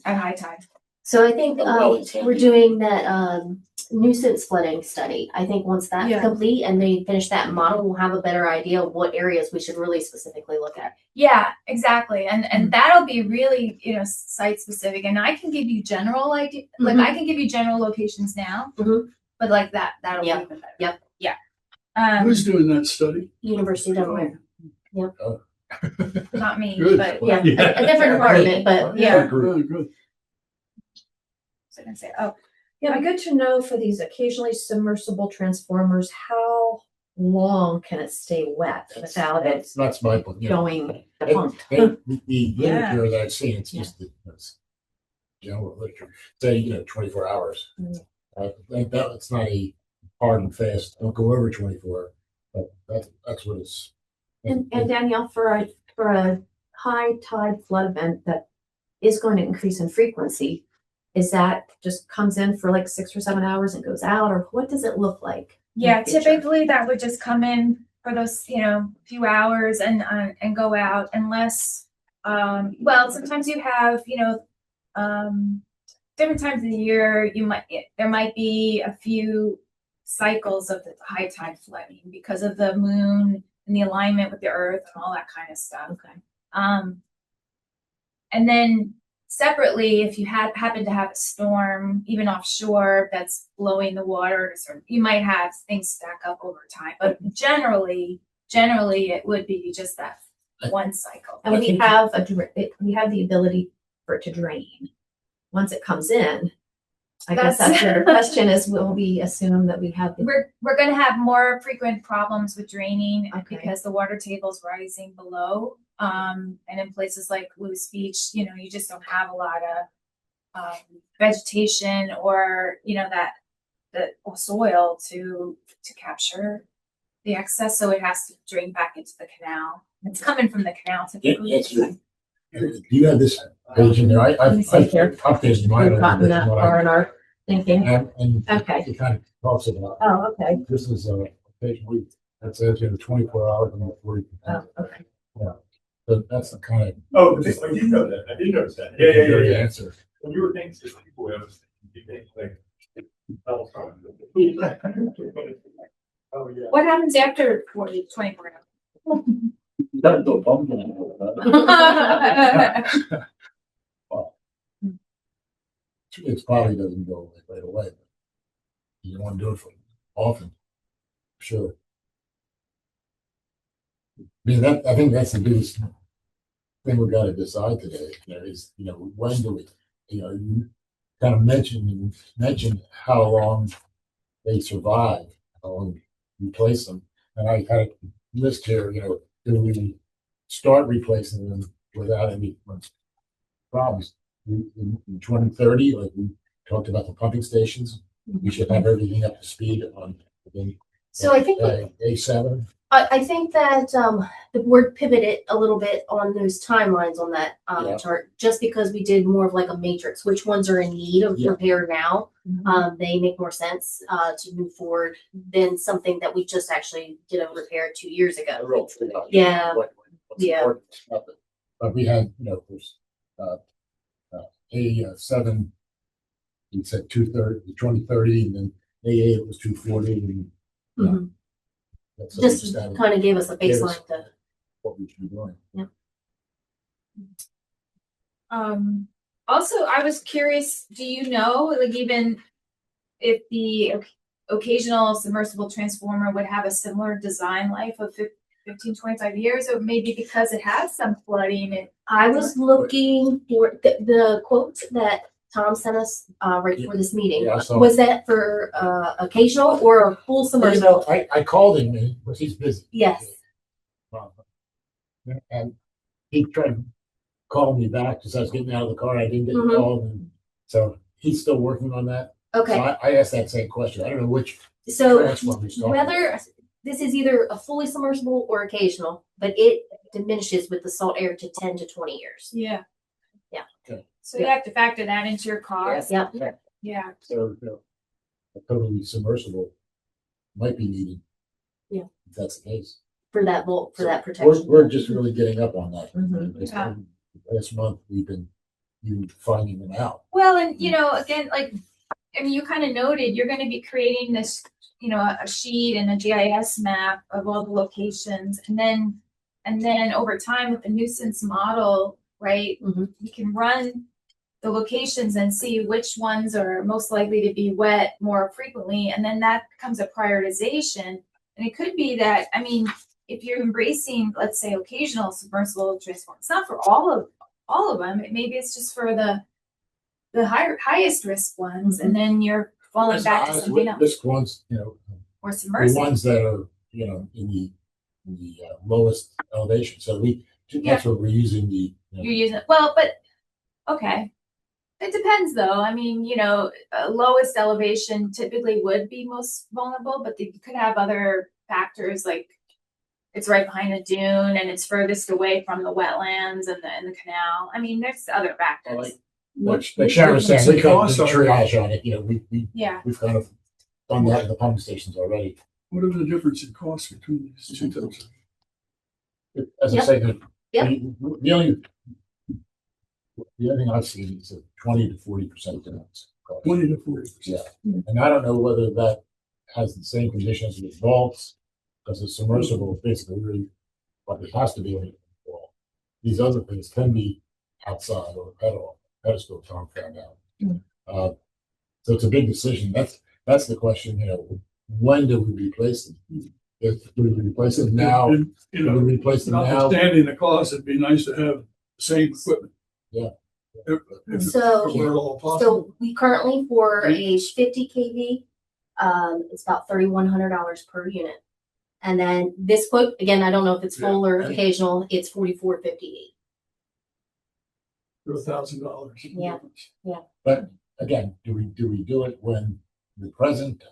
at high tide. So I think Well, it's we're doing that nuisance flooding study. I think once that's Yeah. complete and they finish that model, we'll have a better idea of what areas we should really specifically look at. Yeah, exactly. And that'll be really, site specific. And I can give you general idea, like I can give you general locations now. Mhm. But like that'll Yep. be even better. Yep. Yeah. Who's doing that study? University of Delaware. Not me, Good. but Yeah, yeah. a different department, but Yeah. Good, good. So I can say, oh, Yeah, it'd be good to know for these occasionally submersible transformers, how long can it stay wet without it That's my point. going The defunct? literature that I've seen, it's just it's general literature. Say 24 hours. That's not a hard and fast. Don't go over 24. But that's what it's. And Danielle, for a high tide flood event that is going to increase in frequency, is that just comes in for like 6 or 7 hours and goes out, or what does it look like? in the yeah, future? typically that would just come in for those, few hours and go out unless, well, sometimes you have, different times of the year, there might be a few cycles of the high tide flooding because of the moon and the alignment with the earth and all that kind of stuff. Okay. And then separately, if you happen to have a storm, even offshore, that's blowing the water, you might have things stack up over time. But generally, it would be just that one cycle. And we have we have the ability for it to drain. Once it comes in, I guess that's your question is, will we assume that we have the We're going to have more frequent problems with draining Okay. because the water table's rising below. And in places like Lewis Beach, you just don't have a lot of vegetation or the soil to capture the excess, so it has to drain back into the canal. It's coming from the canal typically. Yes, do you have this page in there? I've updated mine. we've gotten that far in our thinking? And Okay. it kind of talks about. Oh, okay. This is a page that says 24 hours and 40. Oh, okay. So that's the kind of. Oh, I did know that. I did notice that. Yeah. Answer. When you were thinking to people, I was thinking like. Oh, yeah. What happens after 24 hours? Well, it probably doesn't go away right away. But you don't want to do it for often. Sure. I think that's the biggest thing we've got to decide today. Is when do we? You kind of mentioned how long they survive, how long you replace them, and I kind of list here. Do we start replacing them without any problems? In 2030, like we talked about the pumping stations, we should have everything up to speed on. So I think A7. I think that the board pivoted a little bit on those timelines on that Yeah. chart, just because we did more of like a matrix, which ones are in need of Yeah. repair now. They make more sense to move forward than something that we just actually did a repair 2 years ago. Yeah. Yeah. But we had, there's A7, we said 2030, and then A8 was 240, and Mhm. that's Just kind of gave us a Gave us- baseline to. what we should be doing. Also, I was curious, do you know, like even if the occasional submersible transformer would have a similar design life of 15, 25 years, or maybe because it has some flooding? I was looking for the quotes that Tom sent us right before this meeting. Yeah, I saw. Was that for occasional or a full submersible? I called him, but he's busy. Yes. And he tried to call me back because I was getting out of the car. I didn't get the Mhm. call, and so he's still working on that. Okay. So I asked that same question. I don't know which So transformer he's talking whether about. this is either a fully submersible or occasional, but it diminishes with the salt air to 10 to 20 years. Yeah. Yeah. Okay. So you have to factor that into your cost. Yep. Yeah. So a totally submersible might be needed. Yeah. If that's the case. For that volt, for So that protection. We're just really getting up on that. Mhm. Because Yeah. Last month we've been you finding them out. Well, and you know, again, like, I mean, you kind of noted, you're gonna be creating this, you know, a sheet and a GIS map of all the locations, and then over time with the nuisance model, right? Mhm. You can run the locations and see which ones are most likely to be wet more frequently, and then that becomes a prioritization. And it could be that, I mean, if you're embracing, let's say, occasional submersible transform, it's not for all of them. Maybe it's just for the highest risk ones, and then you're falling That's back the to something else, risk ones, you know, or the submersible. ones that are, you know, in the lowest elevation. So that's what we're using the, you know, You're using, well, but, okay. It depends though. I mean, you know, lowest elevation typically would be most vulnerable, but you could have other factors like it's right behind a dune and it's furthest away from the wetlands and the canal. I mean, there's other factors. like Sharon was saying, we difference in could cost are- triage on it, you know, Yeah. we've kind of done that in the pumping stations already. What are the difference in cost between these two types of? As I Yep. say, the Yep. the only thing I've seen is a 20 to 40% difference. 20 to 40%. And I don't know whether that has the same conditions with vaults, because the submersible is basically really what it has to be. These other things can be outside or pedestal, Tom found out. So it's a big decision. That's the question, you know, when do we replace them? If we replace them now, And, you do know, we replace them now? notwithstanding the cost, it'd be nice to have the same equipment. Yeah. If So- it were at all possible. So we currently for a 50 kV, it's about $3,100 per unit. And then this quote, again, I don't know if it's full or occasional, it's $4,458. For $1,000. Yeah. But again, do we do it when the present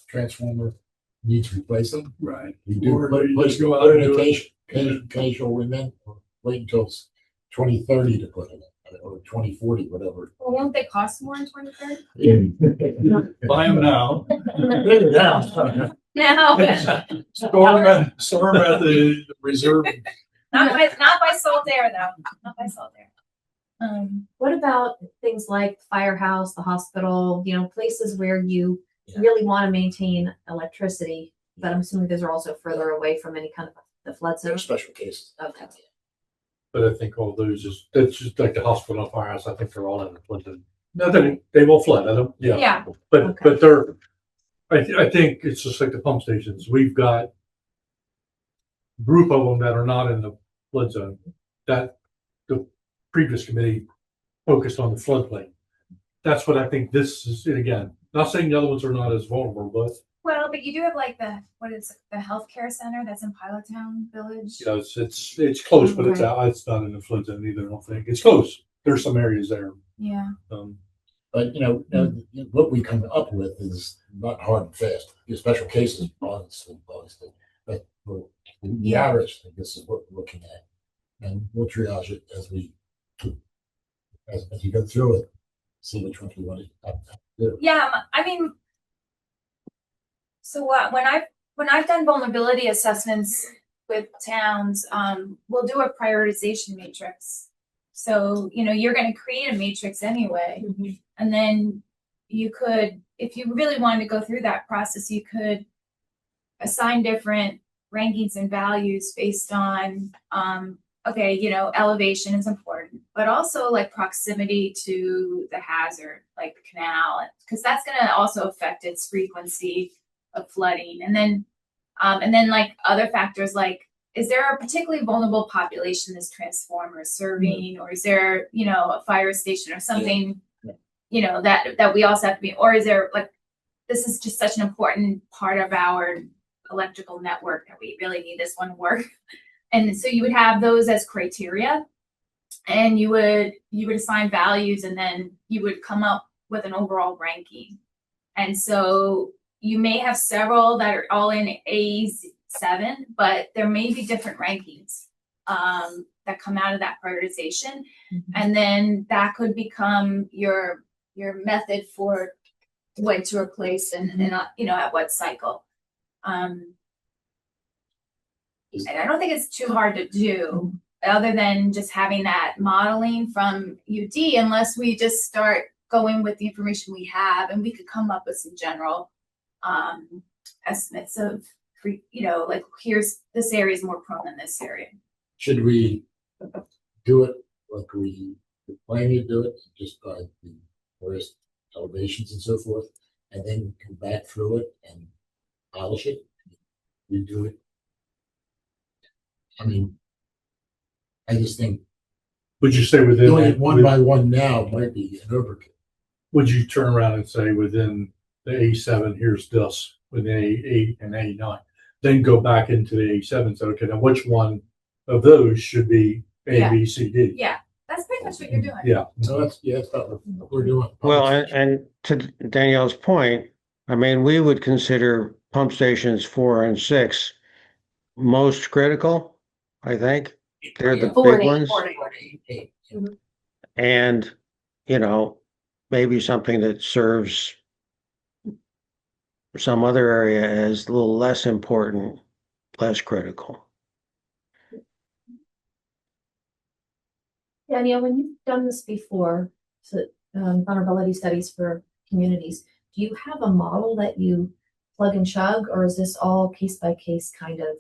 transformer needs replacing? Right. We do Or put, you put, just go out put and an do it. occasional and or wait until it's 2030 to put it in, or 2040, whatever. Well, won't they cost more in 2030? Buy them now. No, Storm at the reserve. not by Saltaire though, not by Saltaire. What about things like firehouse, the hospital, you know, places where you Yeah. really want to maintain electricity? But I'm assuming those are also further away from any kind of the flood There zone. are special cases. Okay. But I think all those that's just like the hospital and firehouse. I think they're all in the flood. Nothing, they won't flood. I don't, yeah. Yeah. But, Okay. but they're, I think it's just like the pump stations. We've got a group of them that are not in the flood zone that the previous committee focused on the floodplain. That's what I think this is, and again, not saying the other ones are not as vulnerable, but Well, but you do have like what is it, the healthcare center that's in Pilot Town Village. you know, it's close, but it's out, it's not in the flood zone either, I don't think. It's close. There's some areas there. Yeah. But you know, what we come up with is not hard and fast. Your special cases, obviously, but for the Yeah. average, I guess is what we're looking at, and we'll triage it as you go through it, see which ones we want to do. Yeah, I mean, so when I've done vulnerability assessments with towns, we'll do a prioritization matrix. So, you know, you're going to create a matrix anyway, and then you could, if you really wanted to go through that process, you could assign different rankings and values based on, okay, you know, elevation is important, but also like proximity to the hazard, like the canal, because that's going to also affect its frequency of flooding. And then like other factors like, is there a particularly vulnerable population this transformer is serving, or is there, you know, a fire station or something, you know, that we also have to be, or is there like, this is just such an important part of our electrical network that we really need this one to work. And so you would have those as criteria, and you would assign values, and then you would come up with an overall ranking. And so you may have several that are all in A7, but there may be different rankings that come out of that prioritization. And then that could become your method for when to replace and you know, at what cycle. And I don't think it's too hard to do. other than just having that modeling from UD, unless we just start going with the information we have, and we could come up with some general estimates of, like, here's, this area is more prone than this area. Should we do it like we plan to do it, just by the various elevations and so forth, and then come back through it and polish it, redo it? I mean, I just think Would you say within doing that, it one by one now might be an overkill. would you turn around and say within the A7, here's this, within A8 and A9, then go back into the A7 and say, okay, now which one of those should be A, Yeah. B, C, D? Yeah, that's pretty much what you're doing. Yeah. So that's about what we're doing. Well, and to Danielle's point, I mean, we would consider pump stations 4 and 6 most critical, I think. They're the Four big and eight, ones. And, maybe something that serves some other area as a little less important, less critical. Danielle, when you've done this before, so vulnerability studies for communities, do you have a model that you plug and chug, or is this all case by case kind of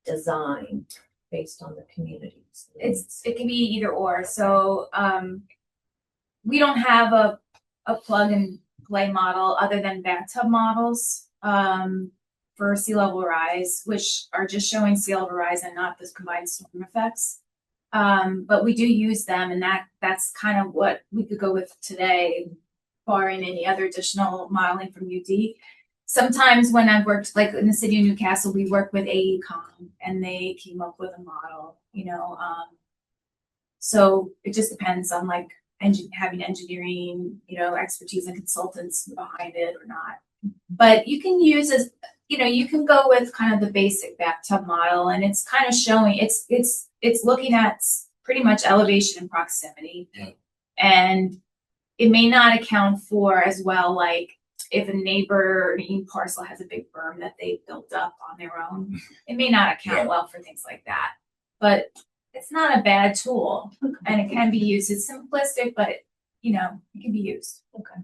design based on the communities? It can be either or. So we don't have a plug and play model other than bathtub models for sea level rise, which are just showing sea level rise and not this combined storm effects. But we do use them, and that's kind of what we could go with today, barring any other additional modeling from UD. Sometimes when I've worked, like in the city of Newcastle, we work with AECOM, and they came up with a model, so it just depends on like having engineering, expertise and consultants behind it or not. But you can use you can go with kind of the basic bathtub model, and it's kind of showing, it's looking at pretty much elevation and proximity. Yeah. And it may not account for as well, like if a neighboring parcel has a big berm that they built up on their own, it may not account well for things like that. But it's not a bad tool, and it can be used. It's simplistic, but it can be used. Okay.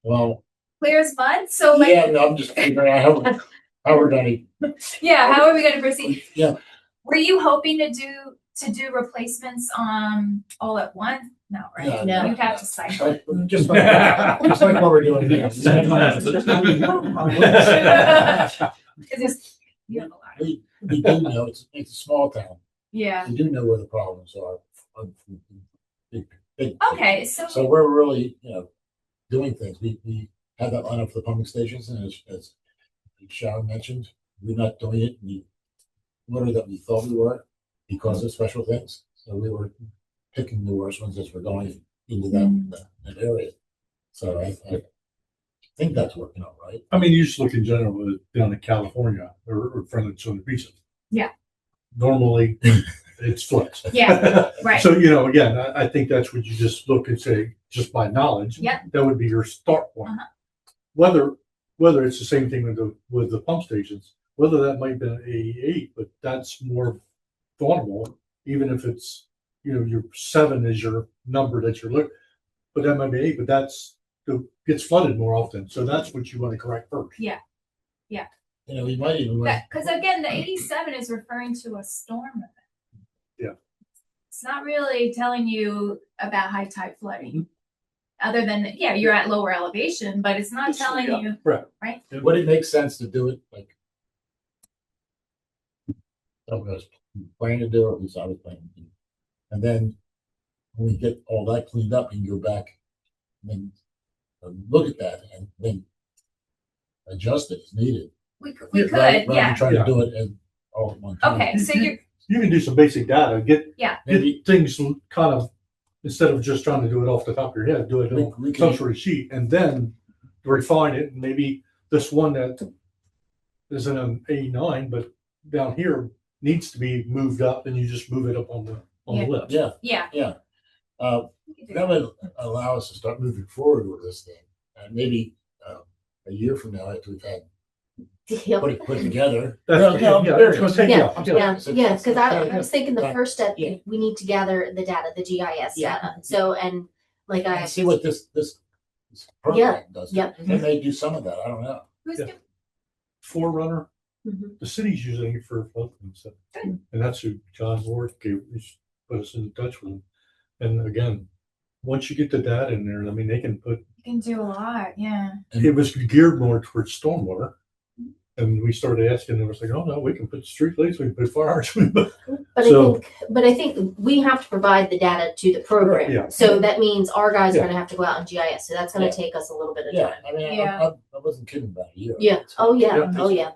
Well, Clear as mud. So like, yeah, no, I'm just figuring out how we're gonna. yeah, how are we going to proceed? Yeah. Were you hoping to do replacements all at once? No, right? No, You'd have to cycle. Just like what we're doing now. Because you have a lot. We do know it's a small town. Yeah. We do know where the problems are. Big. Okay, so So we're really, doing things. We had that lineup for the pumping stations, and as Sharon mentioned, we're not doing it in the order that we thought we were because of special things. So we were picking the worst ones as we're going into that area. So I think that's working out right. I mean, you just look in general down in California or further on the beach. Yeah. Normally it's flips. Yeah, right. So, again, I think that's what you just look and say, just by knowledge. Yeah. That would be your start point. Uh-huh. Whether it's the same thing with the pump stations, whether that might be an AE8, but that's more vulnerable, even if it's, your 7 is your number that you're looking, but that might be 8, but gets flooded more often. So that's what you want to correct first. Yeah. We might even. Because again, the 87 is referring to a storm event. Yeah. It's not really telling you about high tide flooding. Other than, you're at lower elevation, but it's not telling you. Right. Would it make sense to do it like I was planning to do, or at least I was planning to do? And then when we get all that cleaned up, you can go back and then look at that and then adjust it as needed. We could, Rather than yeah. try to do it all at one time. Okay, so you're, You can do some basic data, get Maybe things kind of, instead of just trying to do it off the top of your head, do it on we some can, sort of sheet and then refine it. And maybe this one that is in an 89, but down here needs to be moved up, and you just move it up on the list. yeah. That would allow us to start moving forward with this thing. And maybe a year from now, after we've had Yep. put it together. That's, No, I'm yeah, serious. it's gonna take, Yeah, I'm telling you. yeah, because I was thinking the Right. first step, Yeah. we need to gather the data, the GIS Yeah. data. So, and like And see what this program does. Yep. They may do some of that, I don't know. Who's Yeah. doing? Forerunner, Mhm. the city's using it for flooding and stuff. And that's who John Ward gave, he's put us in touch with him. And again, once you get the data in there, I mean, they can put, You can do a lot, yeah. it was geared more towards stormwater. And we started asking, and it was like, oh no, we can put street lights, we can put fires. So- But I think we have to provide the data to the program. Yeah. So that means our guys are Yeah. gonna have to go out and GIS. So that's gonna Yeah. take us a little bit of Yeah, time. I mean, Yeah. I wasn't kidding about a year. Yeah. Oh yeah. Yeah. Oh yeah.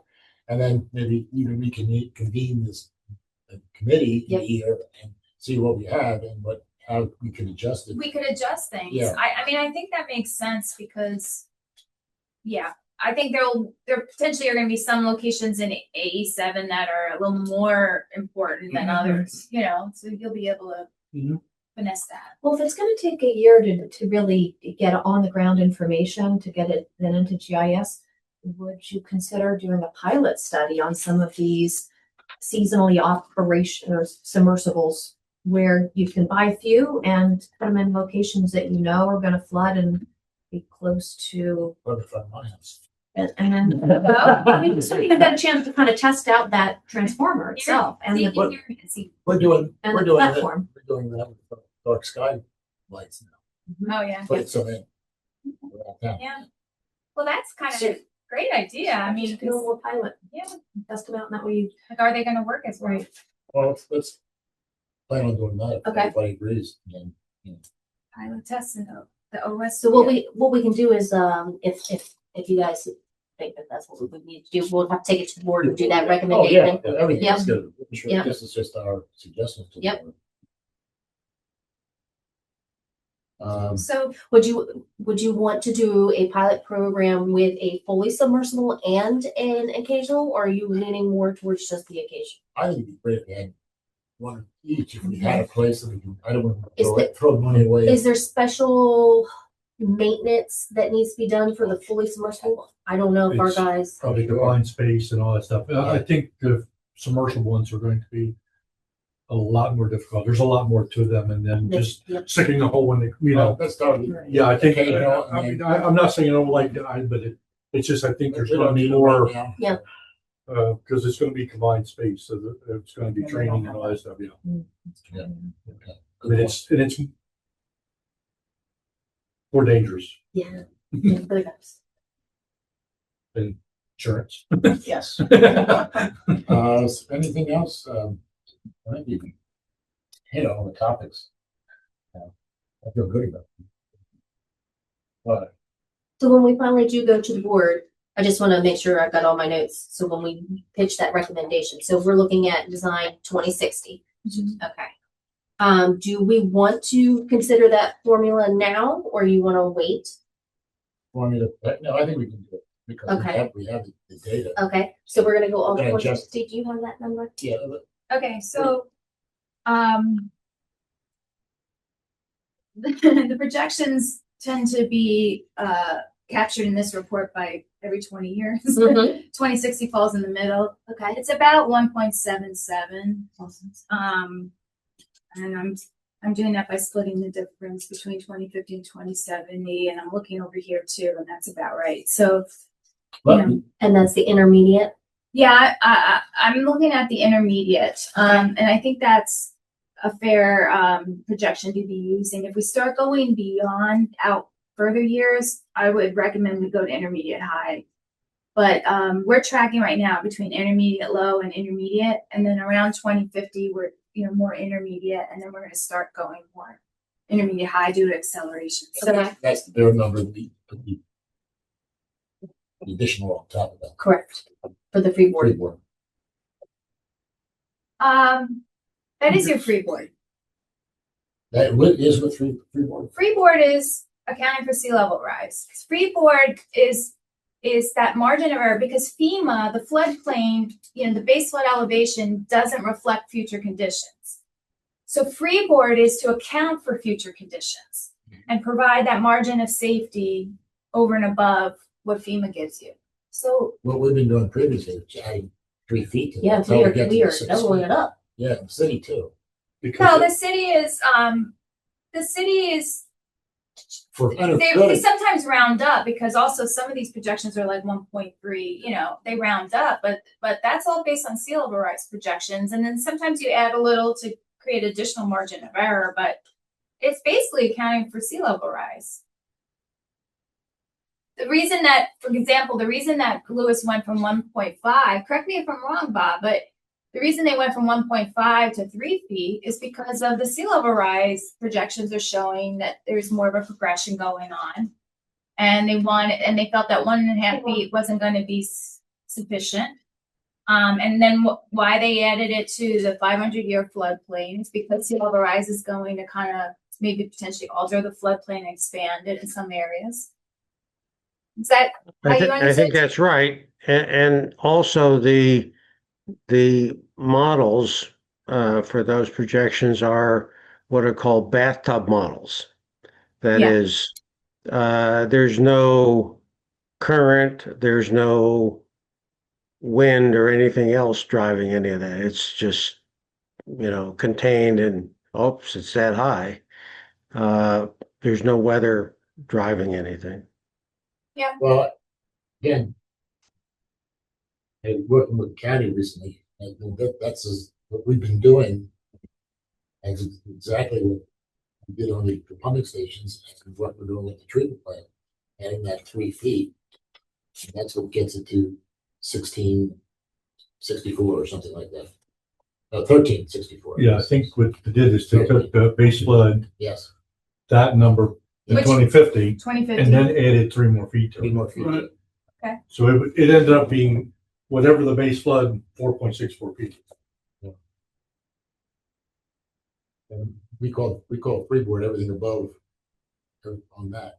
And then maybe even we can convene this committee in Yep. a year and see what we have and how we can adjust it. We could adjust things. Yeah. I mean, I think that makes sense because, yeah, I think there potentially are gonna be some locations in AE7 that are a little more important than Mm-hmm. others, you know, so you'll be able to Mhm. finesse that. Well, if it's gonna take a year to really get on the ground information, to get it then into GIS, would you consider doing a pilot study on some of these seasonally or submersibles where you can buy a few and put them in locations that you know are gonna flood and be close to, Whoever from my house. and then, I mean, so you've got a chance to kind of test out that transformer itself and See, the, you can hear- see- We're doing and we're the doing that. platform. We're doing that with dark sky lights now. Oh, yeah. Put some in. Around town. Yeah. Well, that's kind of a great idea. I mean, Just do a little pilot, yeah, test them out, and that way you, like, are they gonna work as well? right. Well, let's plan on doing that if Okay. everybody agrees. Then Pilot test and the OS. So what we can do is if you guys think that that's what we would need to do, we'll have to take it to the board and do that Oh, recommendation. yeah, everything Yep. is good. I'm sure Yep. this is just our suggestion to the Yep. board. So Would you want to do a pilot program with a fully submersible and an occasional, or are you leaning more towards just the occasional? I think it'd be great if we had one of each, if we had a place that we can, I don't want to Is throw money away. Is there special maintenance that needs to be done for the fully submersible? I don't know if our It's guys. Probably confined space and all that stuff. I think the submersible ones are going to be a lot more difficult. There's a lot more to them and then just Yep. sticking a hole in the, you know. That's totally. Yeah, I think, Okay, you know, I mean, I'm not saying I don't like it, but it's just, I think there's We gonna don't be need it more, right now. Yeah. because it's gonna be confined space, so it's gonna be training and all that stuff, yeah. Yeah. Okay. I mean, it's more dangerous Yeah. Yeah, for the guys. than insurance. Yes. Anything else? I think you can hit all the topics. I feel good about it. But So when we finally do go to the board, I just want to make sure I've got all my notes. So when we pitch that recommendation, so we're looking at design 2060. Okay. Do we want to consider that formula now, or you want to wait? want me to, no, I think we can do it because Okay. we have the data. Okay, so we're gonna go all Okay, 2060. Do you have that number? Yeah, okay, so the projections tend to be captured in this report by every 20 years. Mhm. 2060 falls in the middle. Okay. It's about 1.77. And I'm doing that by splitting the difference between 2050 and 2070, and I'm looking over here too, and that's about right. So but And that's the intermediate. yeah, I'm looking at the intermediate, and I think that's a fair projection to be using. If we start going beyond out further years, I would recommend we go to intermediate high. But we're tracking right now between intermediate low and intermediate, and then around 2050 we're more intermediate, and then we're going to start going more intermediate high due to acceleration. So Okay. that's their number. The additional on top of that. Correct. For the freeboard. Freeboard. that is your freeboard. That is with freeboard. Freeboard is accounting for sea level rise. Freeboard is that margin of error because FEMA, the floodplain, the base flood elevation doesn't reflect future conditions. So freeboard is to account for future conditions and provide that margin of safety over and above what FEMA gives you. So, What we've been doing previously, is adding 3 feet to it. Yeah, until we are, get to we the are 6 doubling feet. it up. Yeah, the city too. no, Because the city is, For they understood, sometimes round up because also some of these projections are like 1.3, you know, they round up, but that's all based on sea level rise projections. And then sometimes you add a little to create additional margin of error, but it's basically accounting for sea level rise. The reason that, for example, the reason that Lewis went from 1.5, correct me if I'm wrong, Bob, but the reason they went from 1.5 to 3 feet is because of the sea level rise projections are showing that there's more of a progression going on. And they felt that 1.5 feet wasn't going to be sufficient. And then why they added it to the 500-year floodplain is because sea level rise is going to kind of maybe potentially alter the floodplain and expand it in some areas. Is that how you I understand? think that's right. And also the models for those projections are what are called bathtub models. That Yeah. is, there's no current, there's no wind or anything else driving any of that. It's just, contained and, oops, it's that high. There's no weather driving anything. well, again, and working with the county recently, and that's what we've been doing. And it's exactly what we did on the pumping stations, and what we're doing with the treatment plant, adding that 3 feet. And that's what gets it to 1664 or something like that. 1364. yeah, I think what they did is they took the base flood, Yes, that number in Which- 2050, 2050. and then added 3 more feet to 3 it. more feet. Right. So it ended up being whatever the base flood, 4.64 feet. And we call freeboard everything above on that.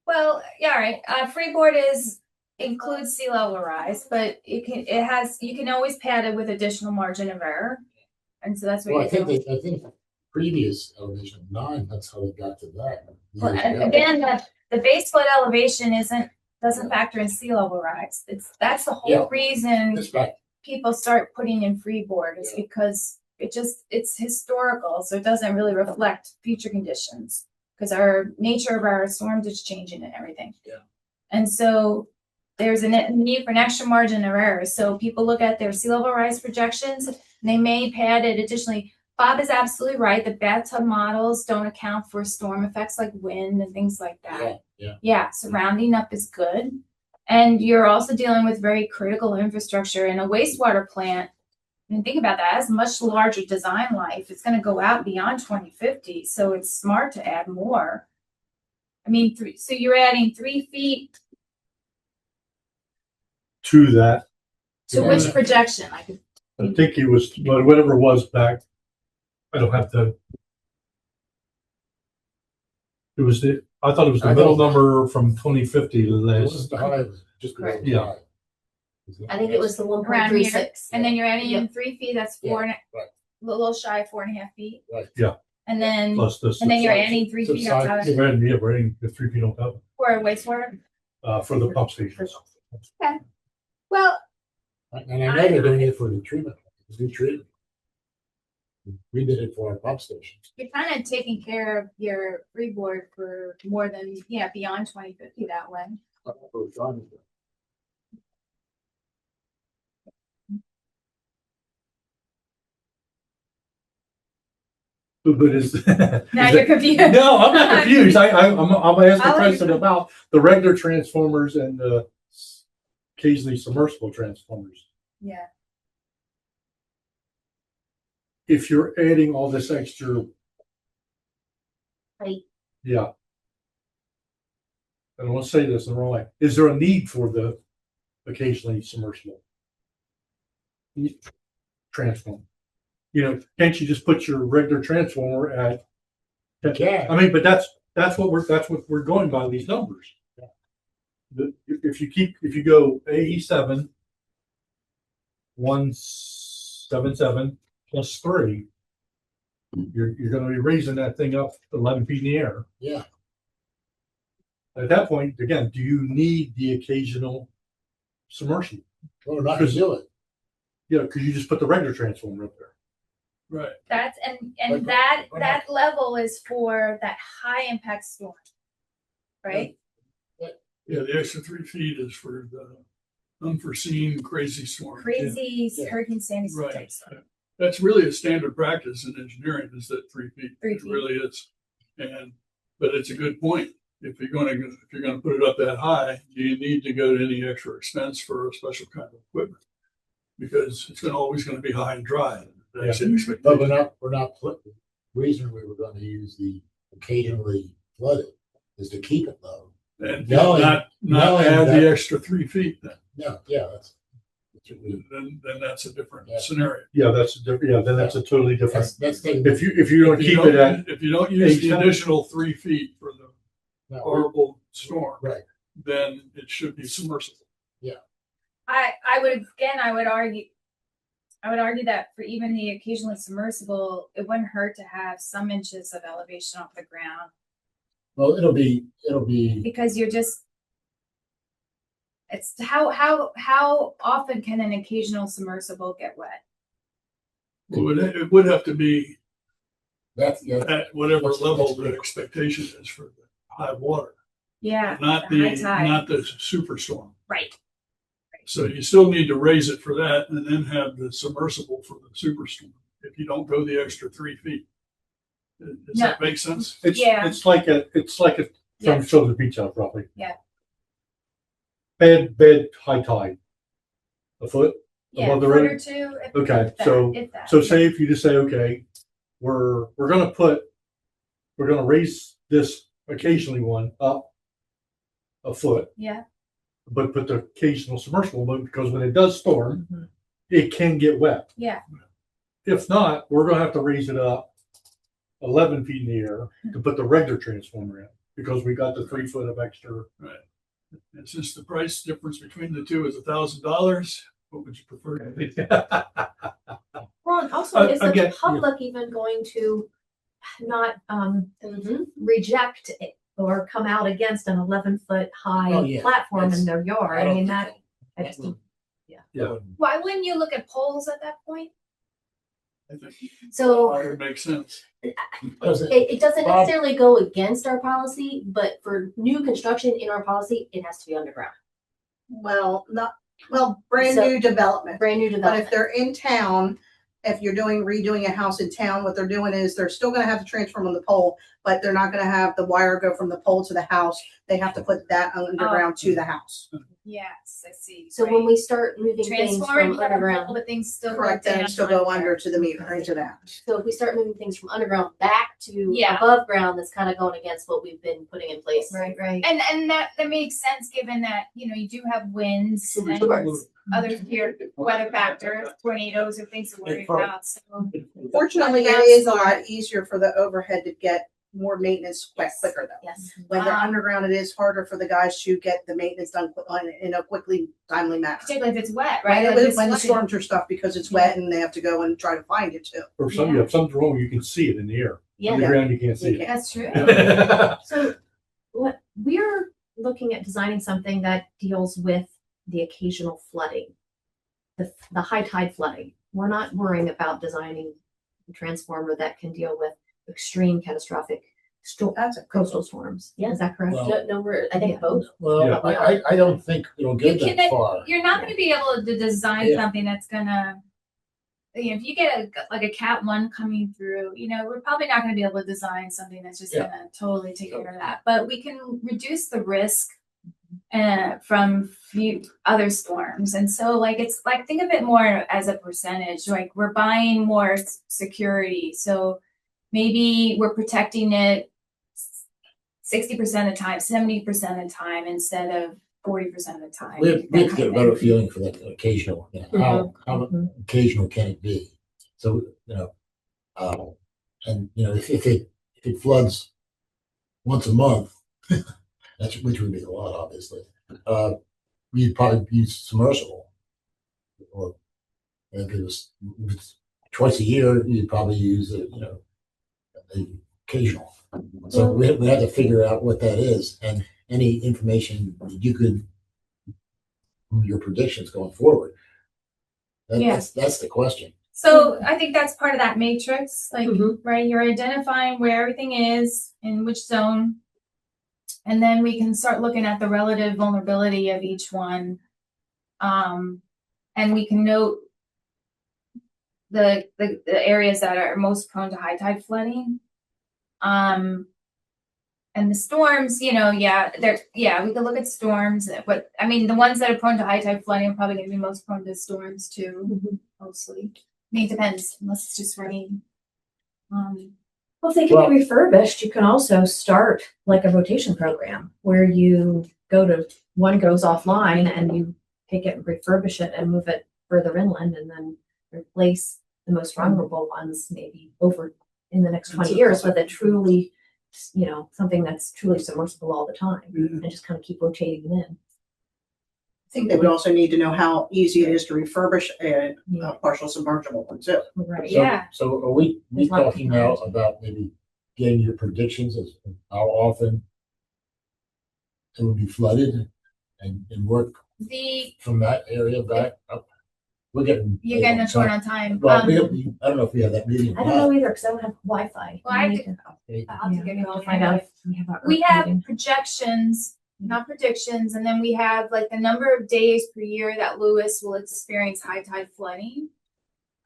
Well, yeah, all right. Freeboard includes sea level rise, but you can always pad it with additional margin of error. And so that's what Well, I you're think doing. previous elevation of 9, that's how they got to that. Well, years and ago. again, the base flood elevation doesn't factor in sea level rise. That's the whole Yeah. reason It's back. people start putting in freeboard is Yeah. because it's historical, so it doesn't really reflect future conditions because our nature of our storms is changing and everything. Yeah. And so there's a need for an extra margin of error. So people look at their sea level rise projections and they may pad it additionally. Bob is absolutely right. The bathtub models don't account for storm effects like wind and things like that. Yeah, so rounding up is good. And you're also dealing with very critical infrastructure in a wastewater plant. I mean, think about that. It has much larger design life. It's going to go out beyond 2050. So it's smart to add more. I mean, so you're adding 3 feet To that, to Yeah. which projection? I think it was, whatever it was back, I don't have to. I thought it was the I middle thought- number from 2050 to It last. was the high, it was just below the Yeah. high. I think it was the one point around three here, six. and then you're adding in 3 feet. That's Yeah, right. a little shy of 4.5 feet. Right. Yeah. And then Plus this. you're subside- adding 3 feet subside- outside of We're adding the 3 feet on top for wastewater. for the pump stations. Well, And I know they're doing it for the treatment, the new treatment. We did it for our pump station. you're kind of taking care of your freeboard for more than beyond 2050 that way. But is. Now is you're it- confused. No, I'm not confused. I'm asking I'll a let question you- about the regular transformers and the occasionally submersible transformers. Yeah. If you're adding all this extra. Height. Yeah. I don't want to say this in the wrong way. Is there a need for the occasionally submersible transformer? Can't you just put your regular transformer at? Yeah. I mean, but that's what we're going by these numbers. If you go AE7 177 plus 3, you're going to be raising that thing up 11 feet in the air. Yeah. At that point, again, do you need the occasional submersible? Well, we're not gonna do it. Yeah, because you just put the regular transformer up there. Right. That's, Like, and that level is for that high impact storm. Right? Yeah, the extra 3 feet is for the unforeseen crazy storm. Crazy Yeah. Hurricane Sandy Right. type storm. That's really a standard practice in engineering is that 3 feet. 3 It feet. really is. But it's a good point. If you're gonna put it up that high, do you need to go to any extra expense for a special kind of equipment? Because it's always gonna be high and dry. That's the expectation. But we're not, the reason we were gonna use the occasionally flooded is to keep it low. And Knowing- not knowing add that- the extra 3 feet then. No, yeah, that's what we, Then that's a different Yeah. scenario. Yeah, that's a different, yeah, then that's a totally different. that's taking. If you don't If you keep it at, If you don't use the 8 additional 3 feet for the No, horrible storm, Right, then it should be submersible. I would argue that for even the occasionally submersible, it wouldn't hurt to have some inches of elevation off the ground well, it'll be, because you're just. It's how often can an occasional submersible get wet? It would have to be that's, at whatever That's- level that's the big. expectation is for the high water, Yeah, not the high the, tide. not the superstorm. Right. So you still need to raise it for that and then have the submersible for the superstorm, if you don't go the extra 3 feet. Does that make sense? Yeah. it's like a, Yeah. from show the beach out roughly. Yeah. Bed, high tide. A foot? Yeah, Above the foot road? or two. Okay, if that, so- if that, So yeah. say if you just say, okay, we're gonna raise this occasionally one up a foot, Yeah, but put the occasional submersible, but because when it does storm, Mhm. it can get wet. yeah. If not, we're gonna have to raise it up 11 feet in the air to put the regular transformer in, because we got the 3 foot of extra. And since the price difference between the two is $1,000, what would you prefer? Well, and also, is the Again, public even going to not Mhm. reject it or come out against an 11-foot Oh, high yeah. platform in That's- their yard? I mean, that, I just, Yeah. Why wouldn't you look at poles at that point? I think So that would make sense. Does it- it doesn't Bob- necessarily go against our policy, but for new construction in our policy, it has to be underground. Well, brand So- new development. Brand new But if development. they're in town, if you're redoing a house in town, what they're doing is they're still gonna have the transformer on the pole, but they're not gonna have the wire go from the pole to the house. They have to put that underground to the house. Yes, I see. So when we start moving things transformer, from you gotta underground, pull, but things still go Correct, then down it still go under. under to the meter, into that. so if we start moving things from underground back to Yeah. above ground, that's kind of going against what we've been putting in place. right, right. And that makes sense given that, you do have winds So we and still- other here weather factors, tornadoes or things to worry about. So Fortunately, it is a lot easier for the overhead to get more maintenance quicker though. Yes. When they're Um, underground, it is harder for the guys to get the maintenance done in a quickly, timely manner. particularly if it's wet, right? Like When this when the flooding. storms are stuff because it's wet and they have to go and try to find it too. Or some, if something's wrong, you can see it in the air. Yeah. Underground, you can't see You it. That's true. So what we're looking at designing something that deals with the occasional flooding, the high tide flooding. We're not worrying about designing a transformer that can deal with extreme catastrophic That's a coastal storms. Yeah. Is that correct? Well- No, I think both. Well, Yeah. I don't think it'll get You that can- far. You're not gonna be able to design Yeah. something that's gonna, if you get a Cat 1 coming through, we're probably not gonna be able to design something that's just Yeah. gonna totally take care of that. But we can reduce the risk from other storms. And so it's like, think of it more as a percentage, like we're buying more security. So maybe we're protecting it 60% of the time, 70% of the time, instead of 40% of the time. We have that to kind get a of better thing. feeling for that occasional, how occasional can it be? So, and if it floods once a month, which would be a lot, obviously. You'd probably use submersible. Or if it's twice a year, you'd probably use the occasional. So we have to figure out what that is. And any information that you could, from your predictions going forward. That's the question. So I think that's part of that matrix, like, Mhm. right, you're identifying where everything is, in which zone. And then we can start looking at the relative vulnerability of each one. And we can note the areas that are most prone to high tide flooding. And the storms, we can look at storms, but I mean, the ones that are prone to high tide flooding are probably gonna be most prone to storms too, mostly. I mean, it depends, unless it's just rain. Well, if they can be refurbished, you can also start like a rotation program where you one goes offline and you take it and refurbish it and move it further inland and then replace the most vulnerable ones maybe over in the next 20 years with a truly, something that's truly submersible all the time and just kind of keep rotating them in. I think they would also need to know how easy it is to refurbish a Yeah. partial submergible one too. Right. So- Yeah. So are we There's a lot of talking now about maybe getting your predictions as how often it would be flooded and work from that area back up? We're getting. You're late getting on a short time. on time. Well, I don't know if we have that meeting. or I don't know not. either because I don't have Wi-Fi. Well, I We could- need Okay. I'll have to get we have to going. find out if we have our We Earth have meeting. projections, not predictions, and then we have like the number of days per year that Lewis will experience high tide flooding.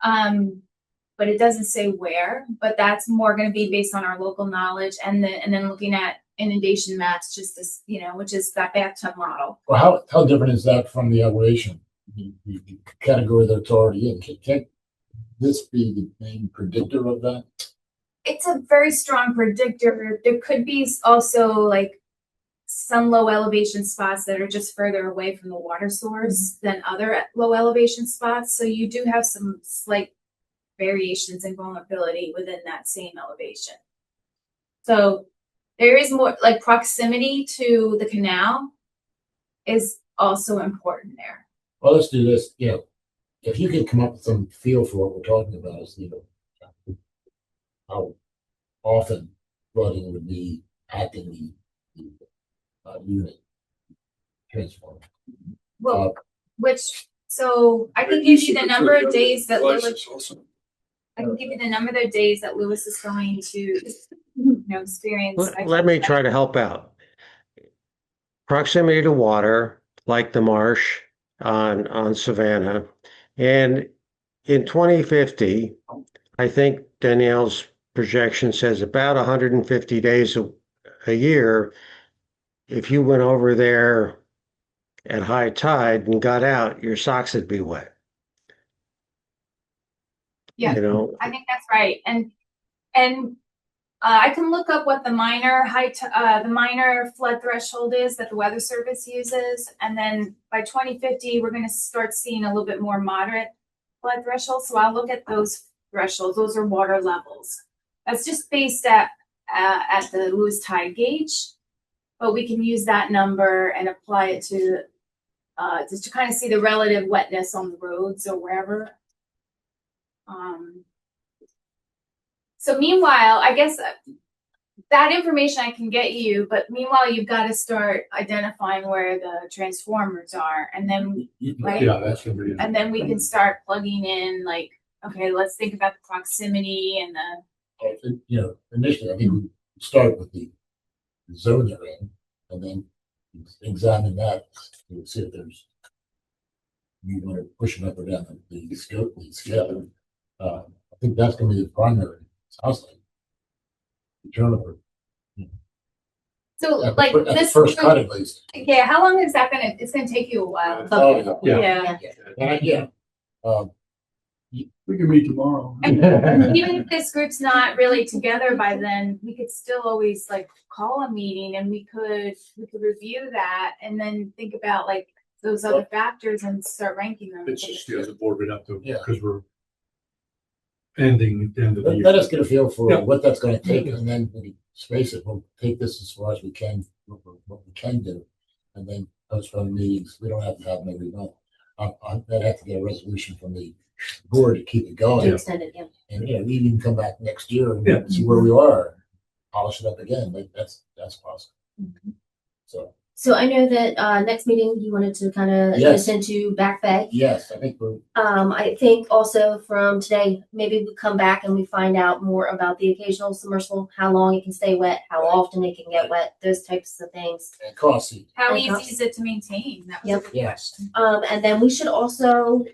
But it doesn't say where, but that's more gonna be based on our local knowledge and then looking at inundation maps, just this, which is that bathtub model. Well, how different is that from the elevation? The category that's already in, can't this be the main predictor of that? It's a very strong predictor. There could be also like some low elevation spots that are just further away from the water source than other low elevation spots. So you do have some slight variations in vulnerability within that same elevation. So there is more like proximity to the canal is also important there. Well, let's do this, if you could come up with some feel for what we're talking about, is, how often flooding would be acting the unit transformer. Well, so I can give you the number of days that Lewis, I can give you the number of days that Lewis is going to, experience. Let me try to help out. Proximity to water, like the marsh on Savannah. And in 2050, I think Danielle's projection says about 150 days a year. If you went over there at high tide and got out, your socks would be wet. Yeah. I think that's right. And I can look up what the minor flood threshold is that the Weather Service uses. And then by 2050, we're going to start seeing a little bit more moderate flood thresholds. So I'll look at those thresholds. Those are water levels. That's just based at the Lewis tide gauge, but we can use that number and apply it to just to kind of see the relative wetness on the roads or wherever. So meanwhile, I guess that information I can get you, but meanwhile, you've got to start identifying where the transformers are, and then right? Yeah, that's gonna be. And then we can start plugging in, like, okay, let's think about the proximity and the. Initially, I think we start with the zone they're in, and then examine that to see if there's, you want to push them up or down the scope, the scale. I think that's going to be the primary. Sounds like. Turnover. So At like the this first cut, at least. Yeah, how long is that gonna? It's gonna take you a while. Oh, Yeah. We can meet tomorrow. Even if this group's not really together by then, we could still always like call a meeting and we could review that and then think about like those other factors and start ranking them. It's just, the board would have to, Yeah. because we're ending at the end of the Let year. us get a feel for Yeah. what that's gonna take, and then when we space it, we'll take this as far as we can, what we can do. And then postpone meetings, we don't have to have them every month. I'd have to get a resolution from the board to keep it To going. extend it, yeah. And, we can come back next year Yeah. and see where we are, polish it up again, but that's possible. So, So I know that next meeting you wanted to kind of Yes. listen to Back Bay. Yes, I think we're, I think also from today, maybe we come back and we find out more about the occasional submersible, how long it can stay wet, how Right. often it can get wet, those types of things. and costly, How And easy cost- is it to maintain? That was a Yep. good yes. question. And then we should also,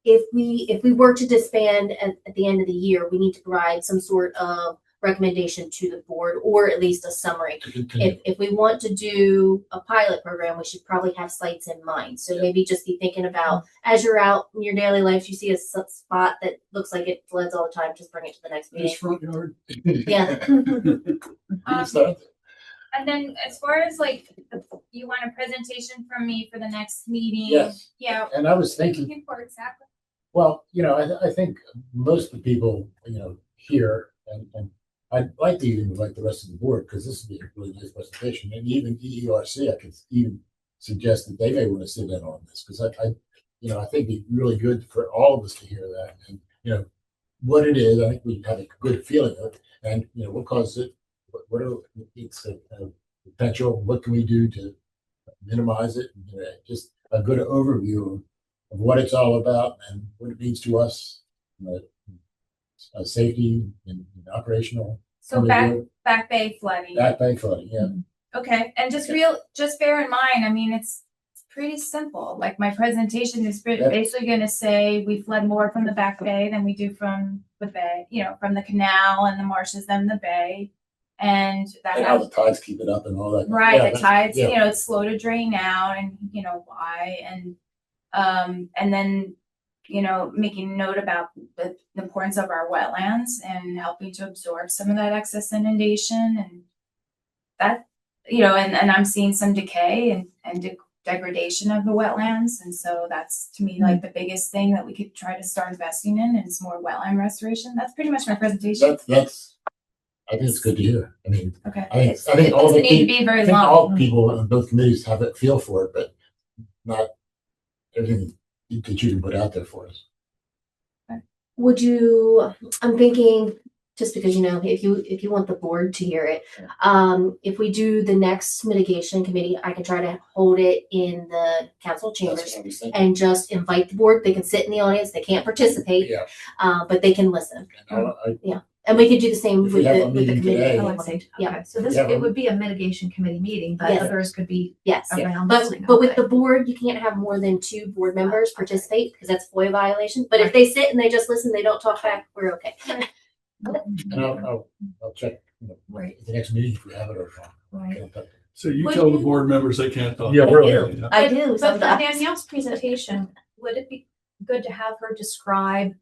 if we were to disband at the end of the year, we need to provide some sort of recommendation to the board, or at least a summary. To continue. If we want to do a pilot program, we should probably have sites in mind. So Yeah. maybe just be thinking about, as you're out in your daily life, you see a spot that looks like it floods all the time, just bring it to the next His meeting. front yard. Yeah. And then as far as like, you want a presentation from me for the next meeting? Yes. Yeah. And I was thinking, Looking for exactly. well, I think most of the people, here, and I'd like to even invite the rest of the board, because this would be a really nice presentation, and even EERC, I could even suggest that they may want to sit in on this, because I think it'd be really good for all of us to hear that, and, what it is, I think we have a good feeling of it, and, what causes it, what are its potential, what can we do to minimize it, just a good overview of what it's all about and what it means to us, safety and operational. So Back Bay flooding. Back Bay flooding, yeah. Okay, and just bear in mind, I mean, it's pretty simple. Like my presentation is basically gonna say we flood more from the Back Bay than we do from the bay, from the canal and the marshes than the bay. And that And how the tides keep it up and all that. right, Yeah, the tides, yeah. it's slow to drain out and why. And then, making note about the importance of our wetlands and helping to absorb some of that excess inundation and that, and I'm seeing some decay and degradation of the wetlands. And so that's to me like the biggest thing that we could try to start investing in is more wetland restoration. That's pretty much my presentation. That's, I think it's good to hear. I mean, Okay. I think It all doesn't the need to people, be very I think long. all people in both committees have a feel for it, but not everything that you can put out there for us. Would you, I'm thinking, just because, if you want the board to hear it, if we do the next mitigation committee, I can try to hold it in the council That's chambers what I was thinking. and just invite the board. They can sit in the audience. They can't participate, Yeah. but they can listen. And And we could do the same If with we have a the meeting committee. today- Oh, I see. Yeah. Okay, so this, Yeah, it would be a mitigation committee meeting, but Yes. others could be Yes, around but listening. but with Okay. the board, you can't have more than 2 board members Okay. participate because that's FOIA violation. But if Right. they sit and they just listen, they don't talk back, we're okay. And I'll check, Right. at the next meeting if we have it or not. Right. So you Would tell the you- board members they can't talk. Yeah, I really. do. I do But for sometimes. Danielle's presentation, would it be good to have her describe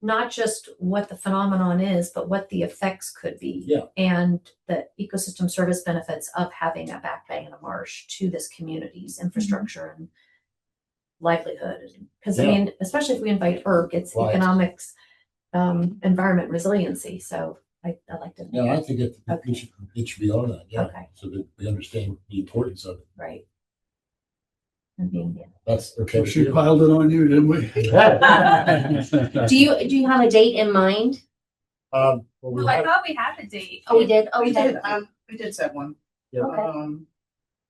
not just what the phenomenon is, but what the effects could be? Yeah. And the ecosystem service benefits of having a back bay and a marsh to this community's infrastructure and livelihood. Because I Yeah. mean, especially if we invite ERC, it's Right. economics, environment resiliency. So I'd like to. Yeah, I think Okay. it should be on that, yeah, Okay, so that we understand the importance of it. right. I mean, yeah. That's okay. So with she you? piled it on you, didn't we? Do you have a date in mind? Well, Well, I thought we had a date. Oh, we did. Oh, We we did, did. we did set one. Yeah. Okay.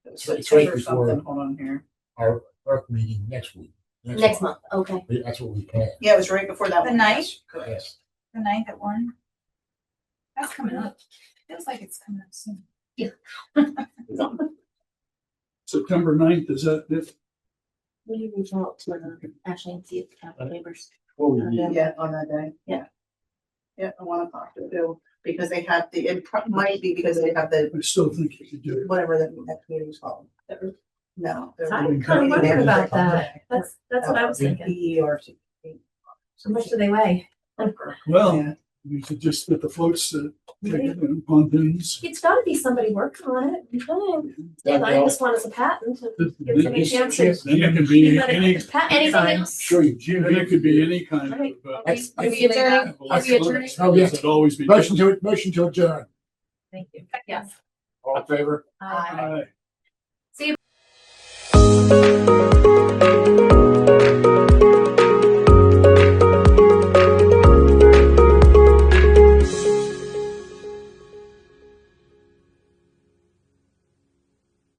It was It's right September before- something. Hold on here. our meeting next week. Next month. Okay. That's what we planned. Yeah, it was right before that The one. ninth? Yes, correct. Yes. The 9th at 1. That's coming up. Feels like it's coming up soon. September 9th, is that it? Will you reach out to Ashley and see if the council members? What we need. Yeah, on that day. Yeah. Yeah, I want to talk to Bill because they have might be because they have the, I still think you could do it. whatever the next meeting's called. No. they're- I'm kind of wondering about that. That's what I was The thinking. EERC. How much do they weigh? Well, Yeah. we could just get the floats to take it and pontoons. It's gotta be somebody working on it. That I helps. just want as a patent. to Then give them a chance to- it can be any, Anything else? Sure you. then it could be any kind Right. of. That's- Are we adjourned? Are we adjourned? Oh, yes. It'd always be. Motion to adjourn. Thank you. Yes. All in favor? Aye. Aye.